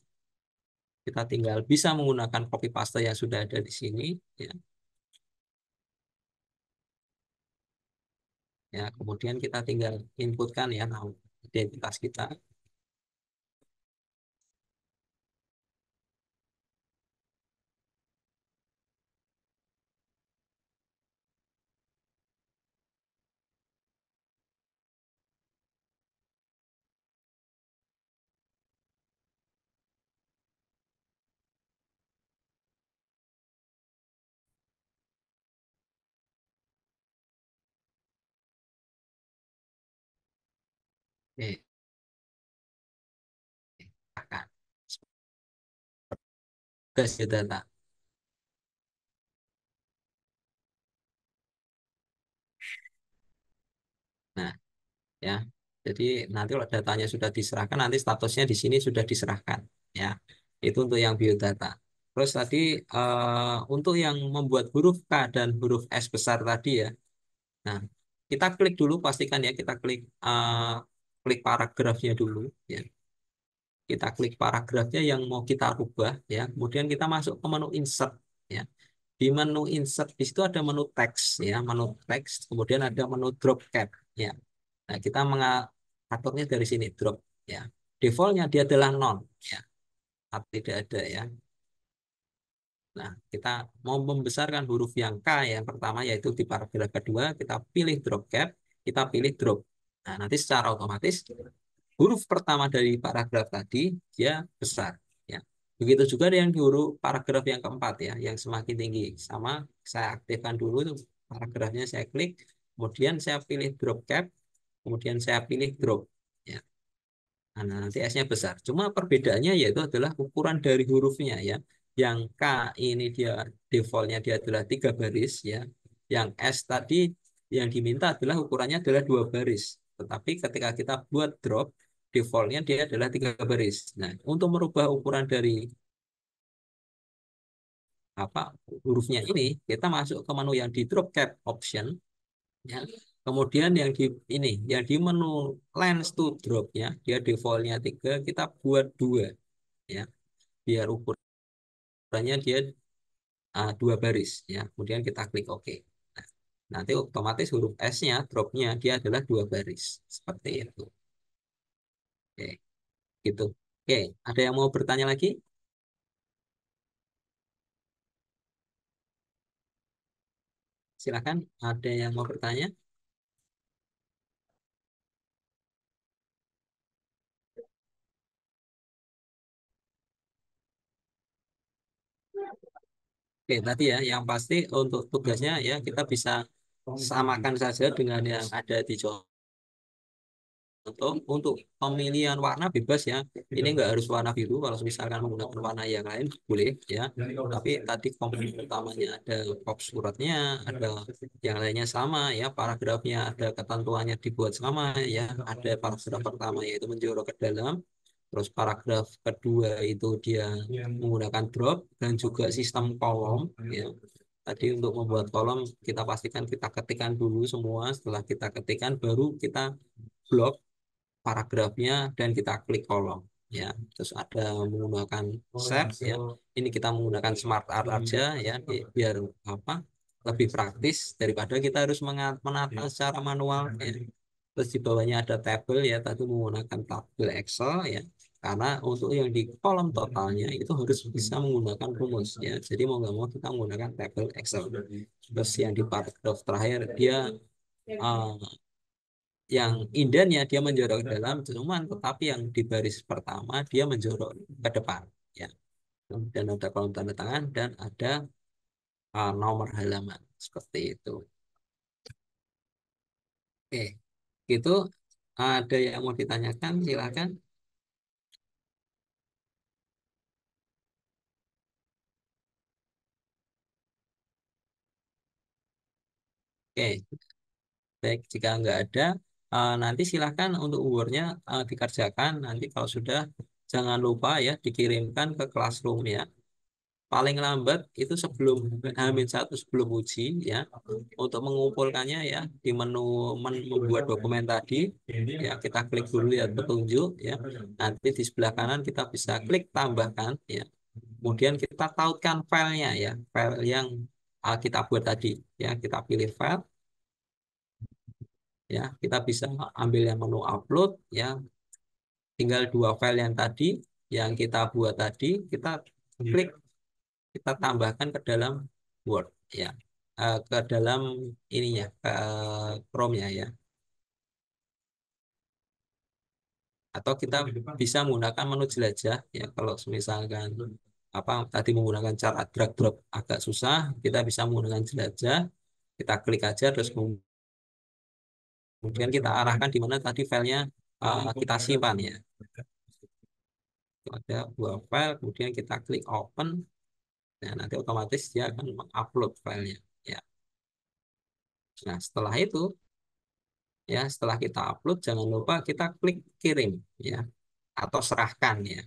Kita tinggal bisa menggunakan copy paste yang sudah ada di sini ya. Ya, kemudian kita tinggal inputkan ya nama identitas kita. Oke, akan tugas biodata. Nah, ya. Jadi nanti kalau datanya sudah diserahkan, nanti statusnya di sini sudah diserahkan, ya. Itu untuk yang biodata. Terus tadi untuk yang membuat huruf K dan huruf S besar tadi ya. Nah, kita klik dulu, pastikan ya kita klik paragrafnya dulu, ya. Kita klik paragrafnya yang mau kita rubah, ya. Kemudian kita masuk ke menu insert, ya. Di menu insert di situ ada menu teks, ya, menu teks. Kemudian ada menu drop cap, ya. Nah, kita mengaturnya dari sini drop ya. Defaultnya dia adalah non ya, atau tidak ada ya. Nah, kita mau membesarkan huruf yang K yang pertama yaitu di paragraf kedua, kita pilih drop cap, kita pilih drop. Nah, nanti secara otomatis huruf pertama dari paragraf tadi dia besar ya. Begitu juga dengan di huruf paragraf yang keempat ya, yang semakin tinggi. Sama saya aktifkan dulu tuh paragrafnya, saya klik, kemudian saya pilih drop cap, kemudian saya pilih drop ya. Nah, nanti S-nya besar. Cuma perbedaannya yaitu adalah ukuran dari hurufnya ya. Yang K ini dia defaultnya dia adalah 3 baris ya. Yang S tadi yang diminta adalah ukurannya adalah 2 baris. Tetapi ketika kita buat drop, defaultnya dia adalah 3 baris. Nah, untuk merubah ukuran dari apa hurufnya ini, kita masuk ke menu yang di drop cap option ya. Kemudian yang di ini, yang di menu lens to drop ya, dia defaultnya 3, kita buat 2 ya, biar ukurannya dia 2 baris ya. Kemudian kita klik OK. Nah, nanti otomatis huruf S-nya dropnya dia adalah 2 baris seperti itu. Oke, gitu. Oke, ada yang mau bertanya lagi? Silakan, ada yang mau bertanya? Oke, tadi ya, yang pasti untuk tugasnya ya kita bisa samakan saja dengan yang ada di contoh. Untuk pemilihan warna bebas ya. Ini nggak harus warna biru. Kalau misalkan menggunakan warna yang lain boleh ya. Tapi tadi komponen utamanya ada box suratnya, ada yang lainnya sama ya. Paragrafnya ada ketentuannya dibuat sama ya. Ada paragraf pertama yaitu menjorok ke dalam. Terus paragraf kedua itu dia menggunakan drop dan juga sistem kolom ya. Tadi untuk membuat kolom kita pastikan kita ketikkan dulu semua. Setelah kita ketikkan baru kita blok paragrafnya dan kita klik kolom ya. Terus ada menggunakan set ya. Ini kita menggunakan smart art aja ya biar apa? Lebih praktis daripada kita harus menata secara manual ya. Terus di bawahnya ada tabel ya, tadi menggunakan tabel Excel ya. Karena untuk yang di kolom totalnya itu harus bisa menggunakan rumus ya. Jadi mau nggak mau kita menggunakan tabel Excel. Terus yang di paragraf terakhir dia uh, yang indahnya dia menjorok ke dalam cuman tetapi yang di baris pertama dia menjorok ke depan ya. Dan ada kolom tanda tangan dan ada nomor halaman seperti itu. Oke, gitu. Ada yang mau ditanyakan silakan. Oke, baik, jika nggak ada, nanti silahkan untuk Word-nya dikerjakan. Nanti kalau sudah, jangan lupa ya dikirimkan ke Classroom ya. Paling lambat itu sebelum H-1 sebelum uji ya. Untuk mengumpulkannya ya di menu membuat dokumen tadi ya kita klik dulu lihat petunjuk ya. Nanti di sebelah kanan kita bisa klik tambahkan ya. Kemudian kita tautkan filenya ya, file yang kita buat tadi ya. Kita pilih file ya, kita bisa ambil yang menu upload ya, tinggal dua file yang tadi yang kita buat tadi kita klik, kita tambahkan ke dalam Word ya. Ke dalam ininya ke Chrome-nya ya, atau kita bisa menggunakan menu jelajah ya. Kalau misalkan apa tadi menggunakan cara drag drop agak susah, kita bisa menggunakan jelajah, kita klik aja terus kemudian kita arahkan di mana tadi filenya kita simpan ya. Ada dua file, kemudian kita klik open, nah nanti otomatis dia akan mengupload filenya. Ya, nah setelah itu ya setelah kita upload jangan lupa kita klik kirim ya atau serahkan ya.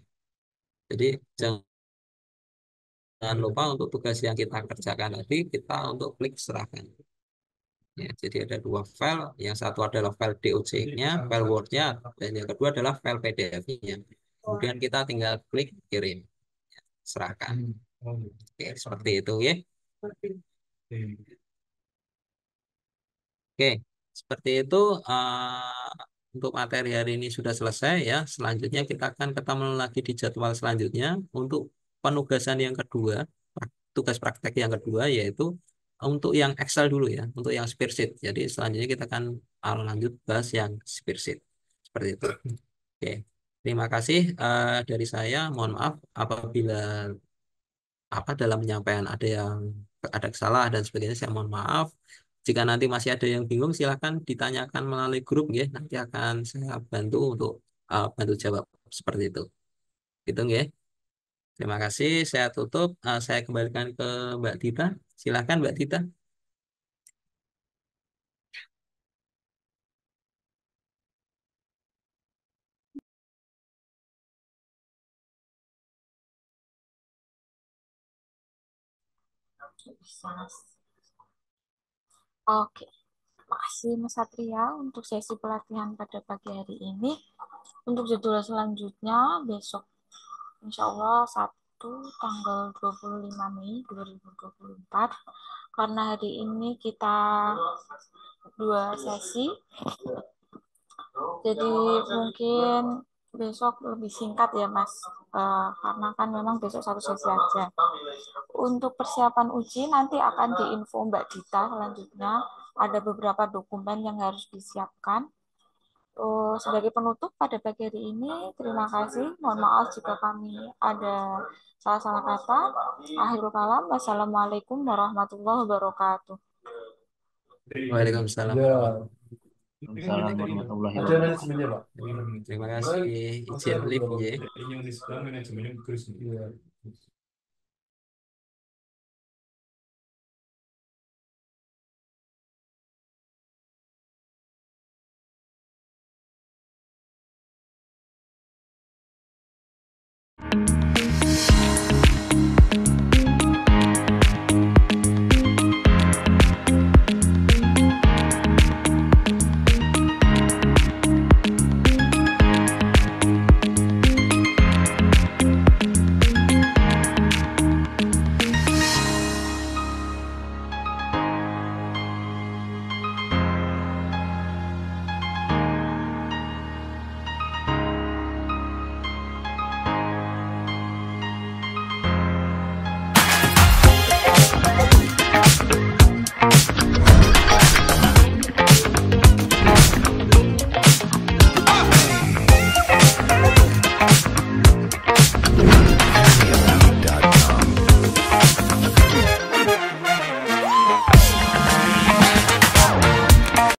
Jadi jangan lupa untuk tugas yang kita kerjakan tadi kita untuk klik serahkan. Ya, jadi ada dua file, yang satu adalah file doc-nya, file Word-nya, dan yang kedua adalah file PDF-nya. Kemudian kita tinggal klik kirim, serahkan. Oke, seperti itu ya. Oke, seperti itu. Untuk materi hari ini sudah selesai ya. Selanjutnya kita akan ketemu lagi di jadwal selanjutnya untuk penugasan yang kedua, tugas praktek yang kedua yaitu untuk yang Excel dulu ya, untuk yang spreadsheet. Jadi selanjutnya kita akan lanjut bahas yang spreadsheet. Seperti itu. Oke, terima kasih dari saya. Mohon maaf apabila dalam penyampaian ada kesalahan dan sebagainya, saya mohon maaf. Jika nanti masih ada yang bingung silahkan ditanyakan melalui grup ya, nanti akan saya bantu untuk bantu jawab seperti itu. Gitu ya. Terima kasih, saya tutup. Saya kembalikan ke Mbak Tita. Silahkan Mbak Tita. Oke, terima kasih Mas Satria untuk sesi pelatihan pada pagi hari ini. Untuk jadwal selanjutnya besok insya Allah Sabtu tanggal 25 Mei 2024. Karena hari ini kita dua sesi, jadi mungkin besok lebih singkat ya Mas. Karena kan memang besok satu sesi aja. Untuk persiapan uji nanti akan diinfo Mbak Dita selanjutnya. Ada beberapa dokumen yang harus disiapkan. Sebagai penutup pada pagi hari ini, terima kasih. Mohon maaf jika kami ada salah-salah kata. Akhirul kalam, wassalamualaikum warahmatullahi wabarakatuh. Waalaikumsalam. Ya, Waalaikumsalam warahmatullahi ada wabarakatuh. manajemennya, Pak. Terima kasih. Izin lift ya. Iya.